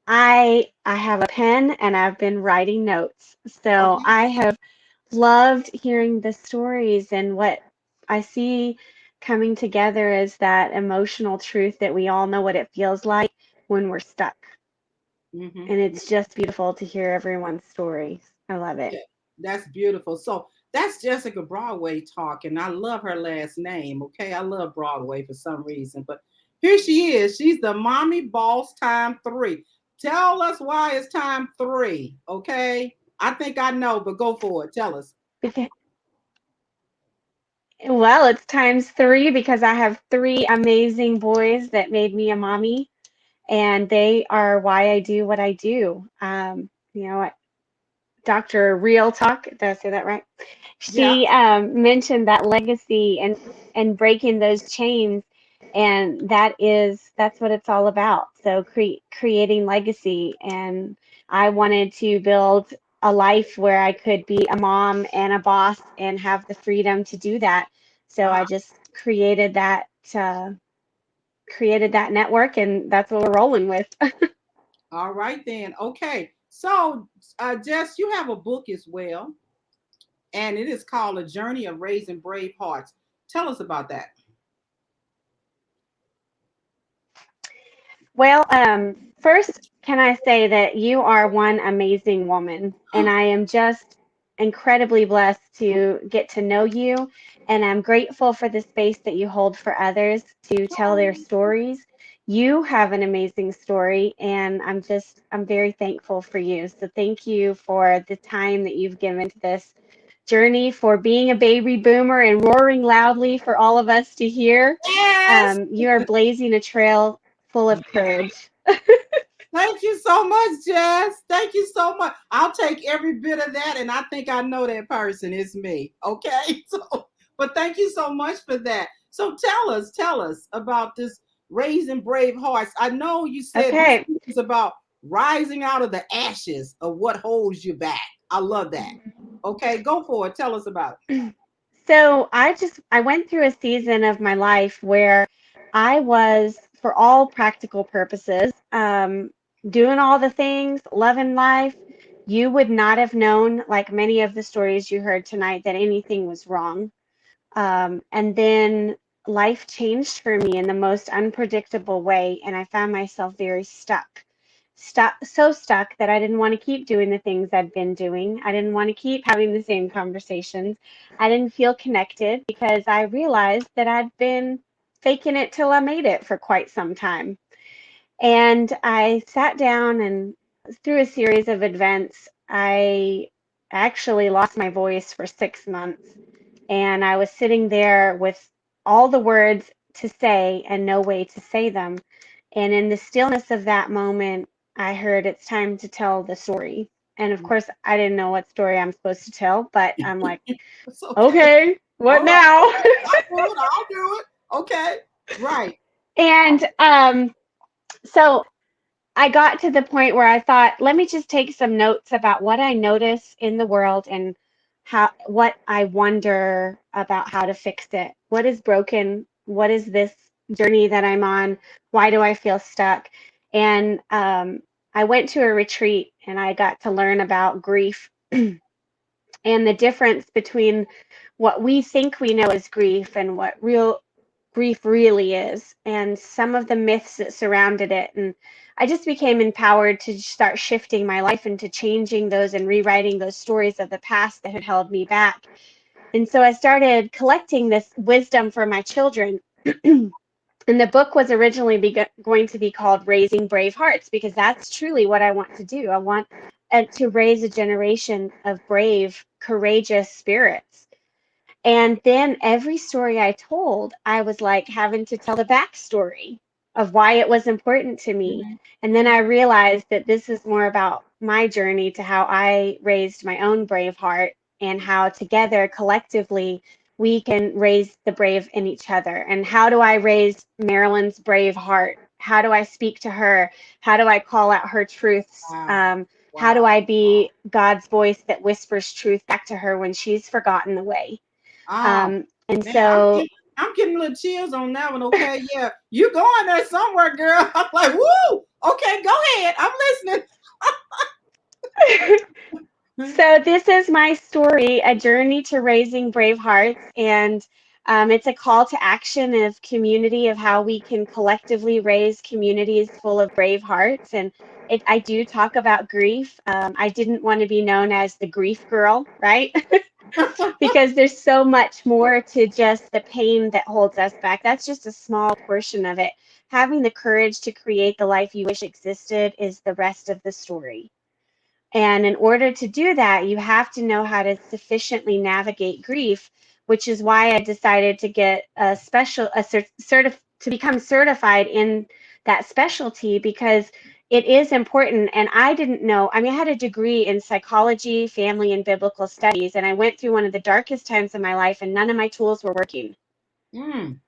I have a pen and I've been writing notes. So Okay. I have loved hearing the stories and what I see coming together is that emotional truth that we all know what it feels like when we're stuck. Mm-hmm. And it's just beautiful to hear everyone's stories. I love it. Yeah, that's beautiful. So that's Jessica Broadway talking. I love her last name. Okay, I love Broadway for some reason, but here she is. She's the mommy boss time three. Tell us why it's time three. Okay, I think I know, but go for it. Tell us. Beca- Well, it's times three because I have three amazing boys that made me a mommy, and they are why I do what I do. Dr. Real Talk, did I say that right? Yeah. She mentioned that legacy and breaking those chains, and that's what it's all about. So creating legacy, and I wanted to build a life where I could be a mom and a boss and have the freedom to do that. So Uh-huh. I just uh, created that network, and that's what we're rolling with. All right then. Okay. So, Jess, you have a book as well, and it is called A Journey of Raising Brave Hearts. Tell us about that. Well, first, can I say that you are one amazing woman, and I am just incredibly blessed to get to know you, and I'm grateful for the space that you hold for others to tell their stories. You have an amazing story, and I'm very thankful for you. So thank you for the time that you've given to this journey, for being a baby boomer and roaring loudly for all of us to hear. Yes. You are blazing a trail full of courage. Thank you so much, Jess. Thank you so much. I'll take every bit of that, and I think I know that person. It's me. Okay. So, but thank you so much for that. So tell us about this Raising Brave Hearts. I know you said this Okay. is about rising out of the ashes of what holds you back. I love that. Okay, go for it. Tell us about So I went through a season of my life where I was, for all practical purposes, doing all the things, loving life. You would not have known, like many of the stories you heard tonight, that anything was wrong. And then life changed for me in the most unpredictable way, and I found myself very stuck. So stuck that I didn't want to keep doing the things I'd been doing. I didn't want to keep having the same conversations. I didn't feel connected because I realized that I'd been faking it till I made it for quite some time. And I sat down, and through a series of events, I actually lost my voice for 6 months. And I was sitting there with all the words to say and no way to say them. And in the stillness of that moment, I heard it's time to tell the story. And of it. course, I didn't know what story I'm supposed to tell, but I'm like, It's okay. okay, what All right. now? I'll do it. I'll do it. Okay. Right. And so I got to the point where I thought, let me just take some notes about what I notice in the world and what I wonder about how to fix it. What is broken? What is this journey that I'm on? Why do I feel stuck? And I went to a retreat and I got to learn about grief and the difference between what we think we know as grief and what real grief really is, and some of the myths that surrounded it. And I just became empowered to start shifting my life into changing those and rewriting those stories of the past that had held me back. And so I started collecting this wisdom for my children. And the book was originally going to be called Raising Brave Hearts, because that's truly what I want to do. I want to raise a generation of brave, courageous spirits. And then every story I told, I was like having to tell the backstory of why it was important to me. And then I realized that this is more about my journey to how I raised my own brave heart, and how together, collectively, we can raise the brave in each other. And how do I raise Marilyn's brave heart? How do I speak to her? How do I call out her truths? Wow. How do Wow. I be God's voice that whispers truth back to her when she's forgotten the way? Oh And man, so, I'm getting little chills on that one. Okay, yeah, you going there somewhere, girl? I'm like, woo. Okay, go ahead. I'm listening. so this is my story, a journey to raising brave hearts, and it's a call to action of community, of how we can collectively raise communities full of brave hearts. And I do talk about grief. I didn't want to be known as the grief girl, right? Because there's so much more to just the pain that holds us back. That's just a small portion of it. Having the courage to create the life you wish existed is the rest of the story. And in order to do that, you have to know how to sufficiently navigate grief, which is why I decided to get to become certified in that specialty, because it is important. And I didn't know, I mean, I had a degree in psychology, family, and biblical studies, and I went through one of the darkest times of my life, and none of my tools were working. Mm.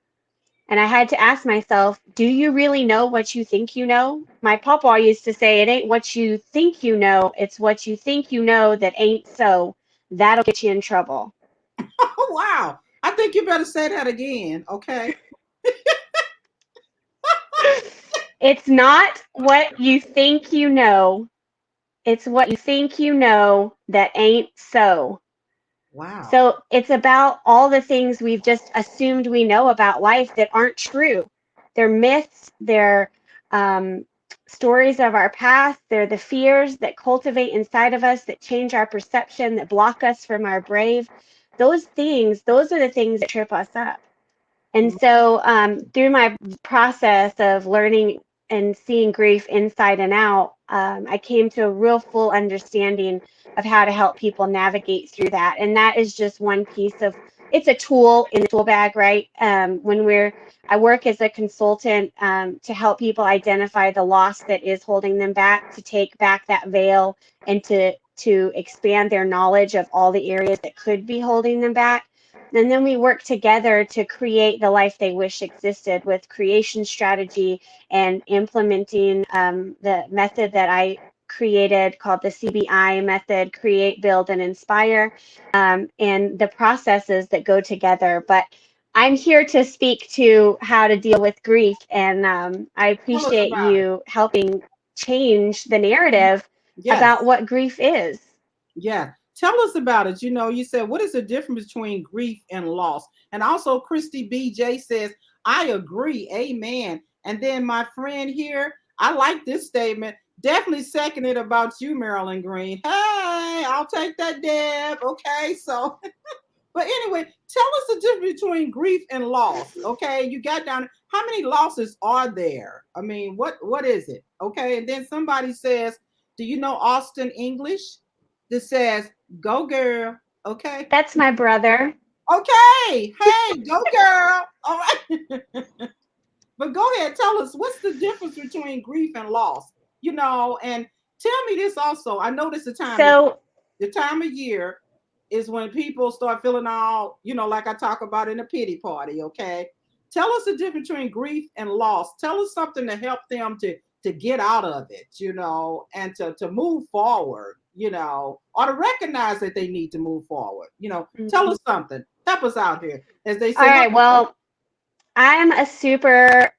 And I had to ask myself, do you really know what you think you know? My papa used to say, it ain't what you think you know, it's what you think you know that ain't so. That'll get you in trouble. Oh wow. I think you better say that again. Okay. It's not what you think you know, it's what you think you know that ain't so. Wow. So it's about all the things we've just assumed we know about life that aren't true. They're myths, they're um, stories of our past. They're the fears that cultivate inside of us, that change our perception, that block us from our brave. Those things, those are the things that trip us up. And so through my process of learning and seeing grief inside and out, I came to a real full understanding of how to help people navigate through that. And that is just one piece of, it's a tool in the tool bag, right? I work as a consultant to help people identify the loss that is holding them back, to take back that veil, and to expand their knowledge of all the areas that could be holding them back. And then we work together to create the life they wish existed, with creation strategy and implementing the method that I created called the CBI method: create, build, and inspire, and the processes that go together. But I'm here to speak to how to deal with grief, and I Tell us appreciate about it. you helping change the narrative Yes. about what grief is. Yeah. Tell us about it. You said, what is the difference between grief and loss? And also, Christy BJ says, I agree. Amen. And then my friend here, I like this statement. Definitely second it about you, Marilyn Green. Hey, I'll take that, Deb. Okay. So, but anyway, tell us the difference between grief and loss. Okay. You got down. How many losses are there? I mean, what is it? Okay. And then somebody says, do you know Austin English? That says, go girl. Okay. That's my brother. Okay. Hey, go girl. All right. But go ahead, tell us, what's the difference between grief and loss? And tell me this also. I know this So the time of year is when people start feeling all, like I talk about in a pity party. Okay. Tell us the difference between grief and loss. Tell us something to help them to get out of it, and to move forward, or to recognize that they need to move forward. Tell us something. Help us out here. As they all say, right, well, I'm a super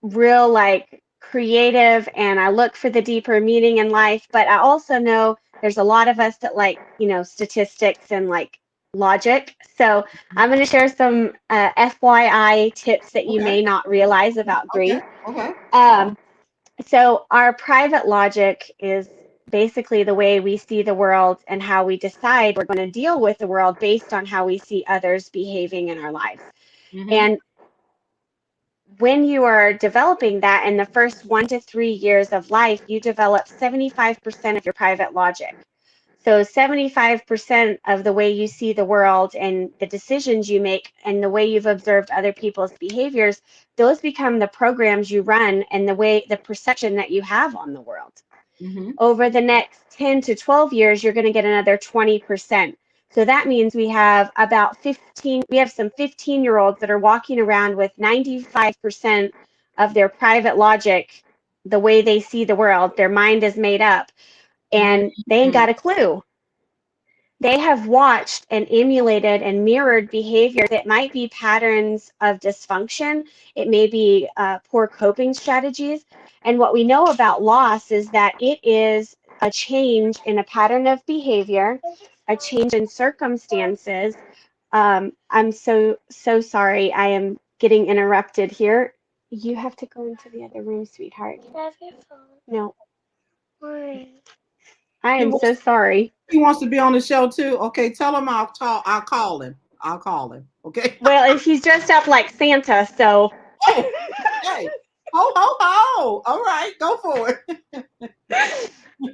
real, like, creative, and I look for the deeper meaning in life, but I also know there's a lot of us that like, statistics and like logic. So I'm going to share some FYI tips that you okay, may not realize about okay, grief. okay. So our private logic is basically the way we see the world and how we decide we're going to deal with the world based on how we see others behaving in our lives. Mm-hmm. And when you are developing that in the first 1 to 3 years of life, you develop 75% of your private logic. So 75% of the way you see the world and the decisions you make and the way you've observed other people's behaviors, those become the programs you run and the perception that you have on the world. Mm-hmm. Over the next 10 to 12 years, you're going to get another 20%. So that means we have some 15-year-olds that are walking around with 95% of their private logic, the way they see the world, their mind is made up, and they ain't got a clue. They have watched and emulated and mirrored behavior that might be patterns of dysfunction. It may be poor coping strategies. And what we know about loss is that it is a change in a pattern of behavior, a change in circumstances. I'm so sorry. I am getting interrupted here. You have to go into the other room, sweetheart. No, I He am so wants, sorry. he wants to be on the show too. Okay, tell him I'll talk. I'll call him. I'll call him. Okay. Well, and he's dressed up like Santa, so. Oh, hey, ho ho ho! All right, go for it.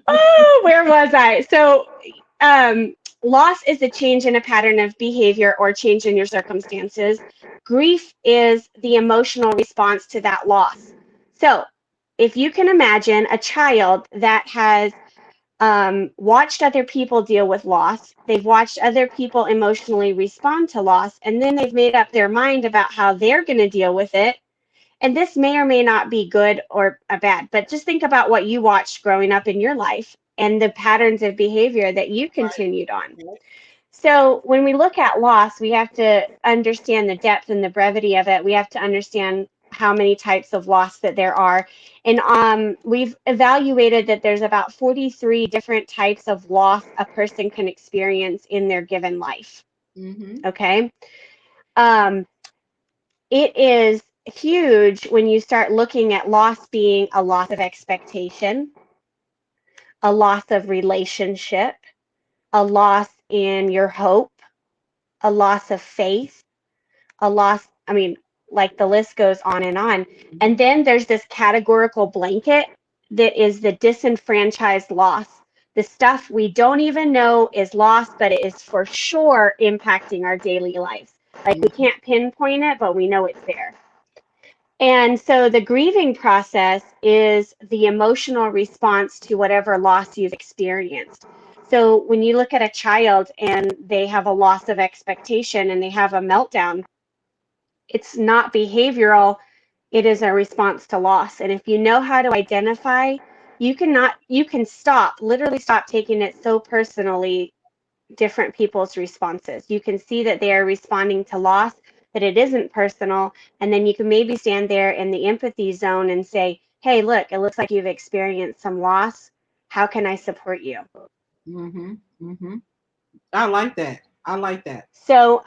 Oh, where was I? So, loss is a change in a pattern of behavior or change in your circumstances. Grief is the emotional response to that loss. So, if you can imagine a child that has watched other people deal with loss, they've watched other people emotionally respond to loss, and then they've made up their mind about how they're going to deal with it. And this may or may not be good or bad, but just think about what you watched growing up in your life and the patterns of behavior that you continued on. So when we look at loss, we have to understand the depth and the brevity of it. We have to understand how many types of loss that there are. And we've evaluated that there's about 43 different types of loss a person can experience in their given life. Mm-hmm. Okay. Um, it is huge when you start looking at loss being a loss of expectation, a loss of relationship, a loss in your hope, a loss of faith, a loss, I mean, like the list goes on and on. And then there's this categorical blanket that is the disenfranchised loss, the stuff we don't even know is lost, but it is for sure impacting our daily lives. Like we can't pinpoint it, but we know it's there. And so the grieving process is the emotional response to whatever loss you've experienced. So when you look at a child and they have a loss of expectation and they have a meltdown, it's not behavioral, it is a response to loss. And if you know how to identify, you can stop, literally stop taking it so personally, different people's responses. You can see that they are responding to loss, that it isn't personal, and then you can maybe stand there in the empathy zone and say, hey, look, it looks like you've experienced some loss. How can I support you? Mm-hmm. Mm-hmm. I like that. I like that. So,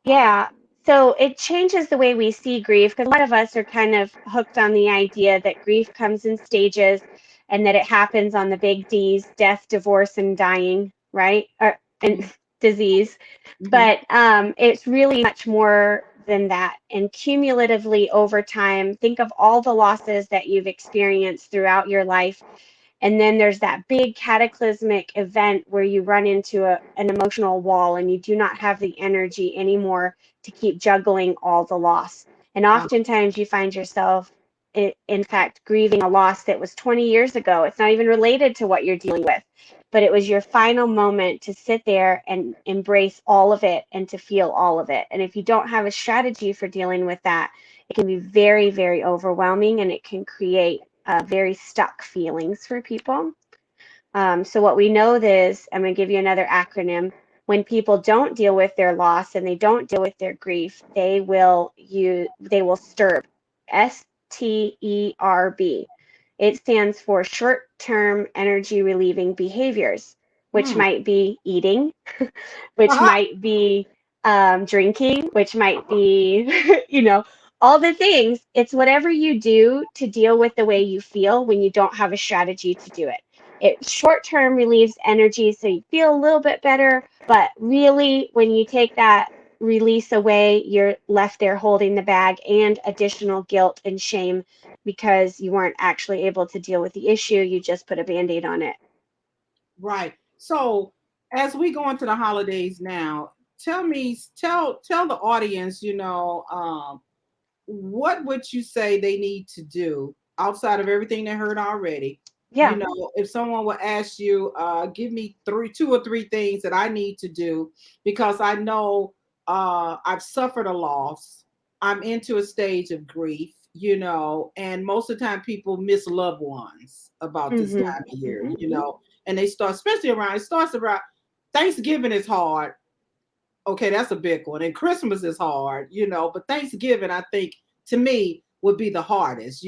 yeah, so it changes the way we see grief because a lot of us are kind of hooked on the idea that grief comes in stages and that it happens on the big D's, death, divorce, and dying, right? And disease. Mm-hmm. But it's really much more than that. And cumulatively over time, think of all the losses that you've experienced throughout your life. And then there's that big cataclysmic event where you run into an emotional wall and you do not have the energy anymore to keep juggling all the loss. And oftentimes you find yourself, in fact, grieving a loss that was 20 years ago. It's not even related to what you're dealing with, but it was your final moment to sit there and embrace all of it and to feel all of it. And if you don't have a strategy for dealing with that, it can be very, very overwhelming and it can create very stuck feelings for people. So what we know is, I'm going to give you another acronym. When people don't deal with their loss and they don't deal with their grief, they will STERB, STERB. It stands for short-term energy relieving behaviors, which might be eating, which Uh-huh. might be drinking, which might be, all the things. It's whatever you do to deal with the way you feel when you don't have a strategy to do it. It short term relieves energy so you feel a little bit better, but really when you take that release away, you're left there holding the bag and additional guilt and shame because you weren't actually able to deal with the issue. You just put a band-aid on it. Right. So as we go into the holidays now, tell the audience, what would you say they need to do outside of everything they heard already? Yeah. If someone would ask you, give me two or three things that I need to do because I know I've suffered a loss. I'm into a stage of grief, and most of the time people miss loved ones about this Mm-hmm. time of year, Mm-hmm. and they start, especially it starts around Thanksgiving is hard. Okay, that's a big one. And Christmas is hard, but Thanksgiving, I think, to me, would be the hardest,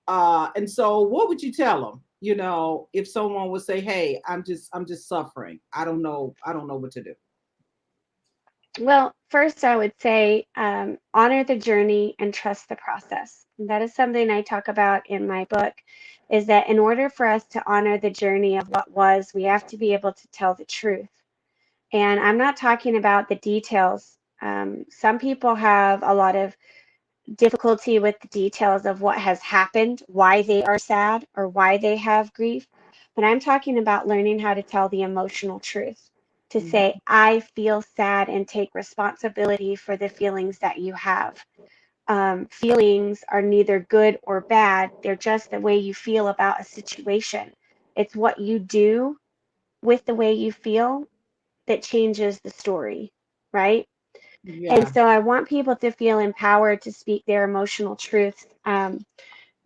and so what would you tell them, if someone would say, hey, I'm just suffering. I don't know what to do. Well, first, I would say honor the journey and trust the process. And that is something I talk about in my book, is that in order for us to honor the journey of what was, we have to be able to tell the truth. And I'm not talking about the details. Some people have a lot of difficulty with the details of what has happened, why they are sad, or why they have grief. But I'm talking about learning how to tell the emotional truth, to say, I feel sad and take responsibility for the feelings that you have. Feelings are neither good or bad, they're just the way you feel about a situation. It's what you do with the way you feel that changes the story, right? And Yeah. so I want people to feel empowered to speak their emotional truths.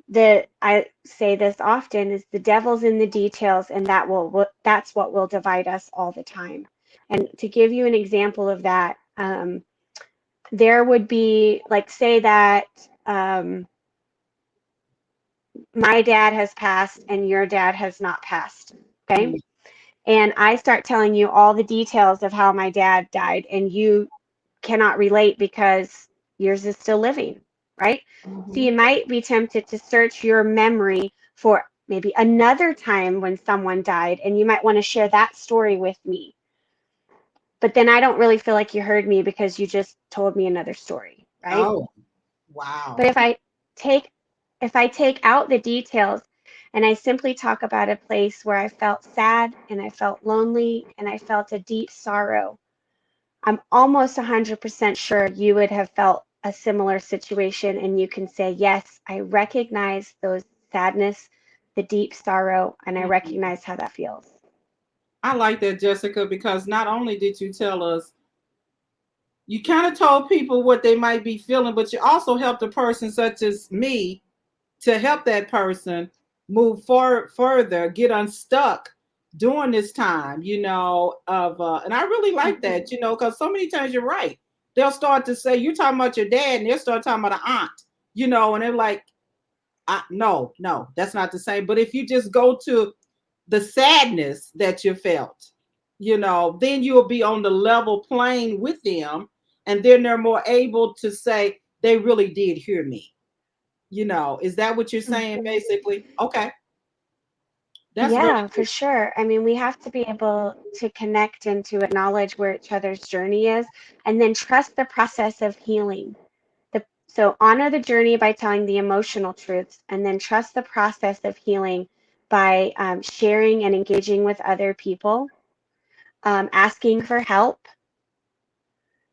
That I say this often is the devil's in the details, and that's what will divide us all the time. And to give you an example of that, there would be like say that my dad has passed and your dad has not passed. Okay. And I start telling you all the details of how my dad died, and you cannot relate because yours is still living. right? So Mhm. you might be tempted to search your memory for maybe another time when someone died, and you might want to share that story with me. But then I don't really feel like you heard me because you just told me another story, right? Oh, But wow. take if I take out the details and I simply talk about a place where I felt sad and I felt lonely and I felt a deep sorrow, I'm almost 100% sure you would have felt a similar situation, and you can say, yes, I recognize those sadness, the deep sorrow, and I Mhm. recognize how that feels. I like that, Jessica, because not only did you tell us, you kind of told people what they might be feeling, but you also helped a person such as me to help that person move further, get unstuck during this time, of and I really like that, because so many times you're right. They'll start to say, you're talking about your dad, and they'll start talking about an aunt, and they're like, no, no, that's not the same. But if you just go to the sadness that you felt, then you'll be on the level plane with them. And then they're more able to say, they really did hear me. Is that what you're saying Mhm. basically? Okay. That's really Yeah, for sure. I mean, we have to be able to connect and to acknowledge where each other's journey is, and then trust the process of healing. So honor the journey by telling the emotional truths, and then trust the process of healing by sharing and engaging with other people, asking for help.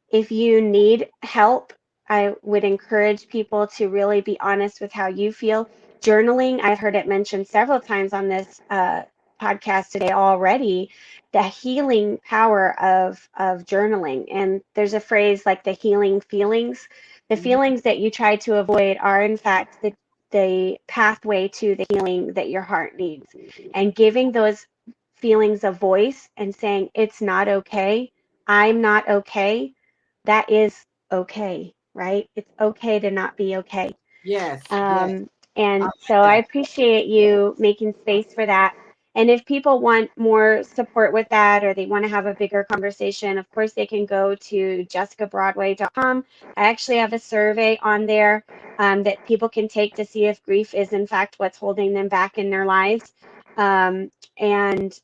If you need help, I would encourage people to really be honest with how you feel. Journaling, I've heard it mentioned several times on this podcast today already, the healing power of journaling. And there's a phrase like the healing feelings. The Mhm. feelings that you try to avoid are, in fact, the pathway to the healing that your heart needs. And giving those feelings a voice and saying, it's not okay, I'm not okay, that is okay, right? It's okay to not be okay. Yes, yes. Um, I and so like I that. appreciate you making space for that. And if people want more support with that, or they want to have a bigger conversation, of course, they can go to jessicabroadway.com. I actually have a survey on there that people can take to see if grief is, in fact, what's holding them back in their lives. And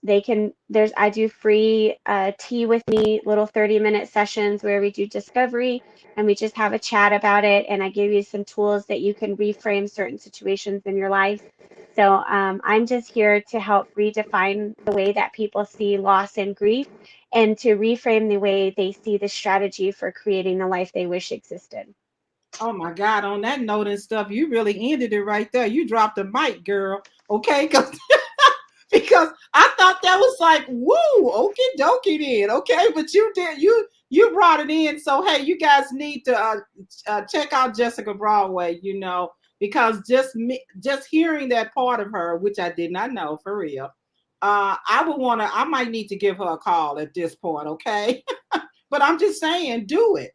I do free tea with me, little 30-minute sessions where we do discovery and we just have a chat about it. And I give you some tools that you can reframe certain situations in your life. So I'm just here to help redefine the way that people see loss and grief, and to reframe the way they see the strategy for creating the life they wish existed. Oh my God, on that note and stuff, you really ended it right there. You dropped the mic, girl. Okay, because I thought that was like, woo, okie dokie then. Okay, but you did you brought it in. So hey, you guys need to check out Jessica Broadway, because just hearing that part of her, which I did not know for real, I might need to give her a call at this point, okay? But I'm just saying, do it,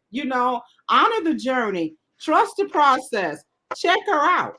honor the journey, trust the process, check her out,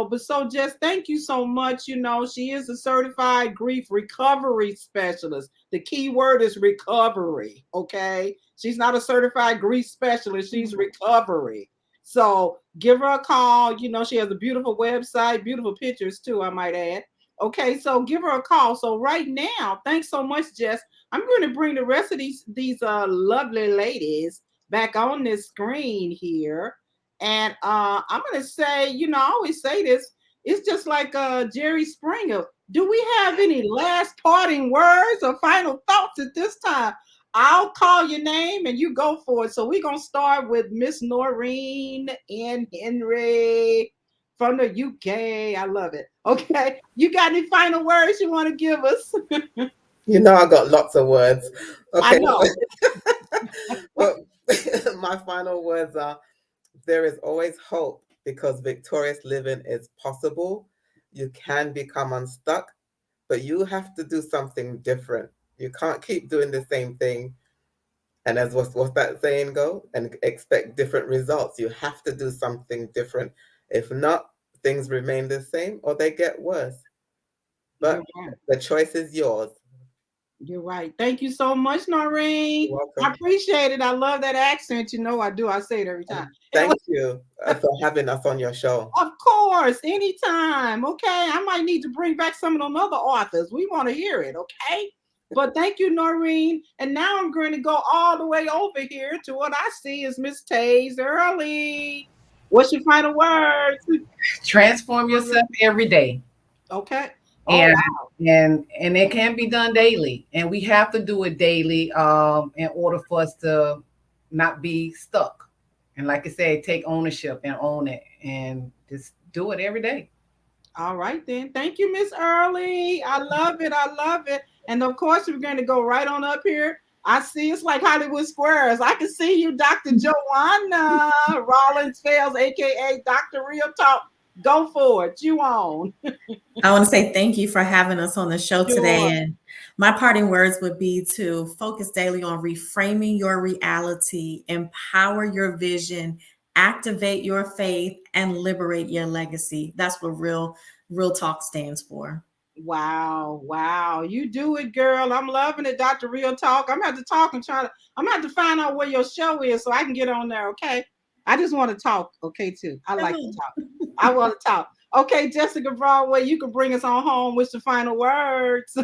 But so just thank you so much. She is a certified grief recovery specialist. The key word is recovery, okay? She's not a certified grief specialist, she's recovery. So give her a call. She has a beautiful website, beautiful pictures too, I might add. Okay, so give her a call. So right now, thanks so much, Jess. I'm going to bring the rest of these lovely ladies back on this screen here, and I'm going to say, I always say this. It's just like Jerry Springer. Do we have any last parting words or final thoughts at this time? I'll call your name and you go for it. So we're gonna start with Miss Noreen and Henry from the UK. I love it. Okay, you got any final words you want to give us? I got lots of words. I Okay, know. but my final words are: there is always hope because victorious living is possible. You can become unstuck, but you have to do something different. You can't keep doing the same thing. And as what's that saying go? And expect different results. You have to do something different. If not, things remain the same or they get worse. You're But right. the choice is yours. You're right. Thank you so much, Noreen. You're I welcome. appreciate it. I love that accent. You know I do. I say it every time. Thank you for having us on your show. Of course, anytime. Okay. I might need to bring back some of them other authors. We want to hear it. Okay. But thank you, Noreen. And now I'm going to go all the way over here to what I see is Miss Taze Early. What's your final words? Transform yourself every day. Okay. Oh, And wow. and it can be done daily. And we have to do it daily in order for us to not be stuck. And like I said, take ownership and own it and just do it every day. All right, then. Thank you, Miss Early. I love it. I love it. And of course, we're going to go right on up here. I see it's like Hollywood Squares. I can see you, Dr. Joanna Rollins Fales, aka Dr. Real Talk. Go for it. You on. I want to say thank you for having us on the show today. Sure. And my parting words would be to focus daily on reframing your reality, empower your vision, activate your faith, and liberate your legacy. That's what real talk stands for. Wow, wow. You do it, girl. I'm loving it, Dr. Real Talk. I'm gonna have to talk and I'm gonna have to find out where your show is so I can get on there, okay? I just want to talk, okay, too. I like to talk. I want to talk. Okay, Jessica Broadway, you can bring us on home with the final words.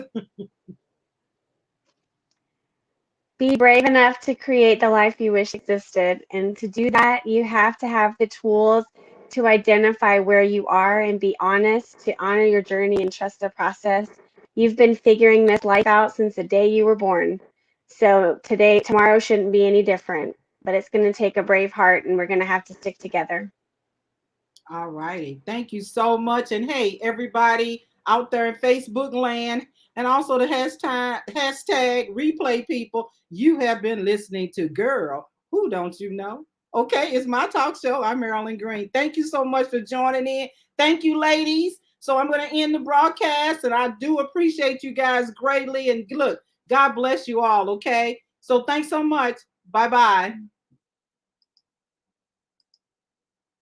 Be brave enough to create the life you wish existed. And to do that, you have to have the tools to identify where you are and be honest, to honor your journey and trust the process. You've been figuring this life out since the day you were born. So tomorrow shouldn't be any different, but it's going to take a brave heart and we're going to have to stick together. All righty. Thank you so much. And hey, everybody out there in Facebook land and also the hashtag replay people, you have been listening to Girl, Who Don't You Know? Okay, it's my talk show. I'm Marilyn Green. Thank you so much for joining in. Thank you, ladies. So I'm going to end the broadcast, and I do appreciate you guys greatly. And look, God bless you all, okay? So thanks so much. Bye-bye.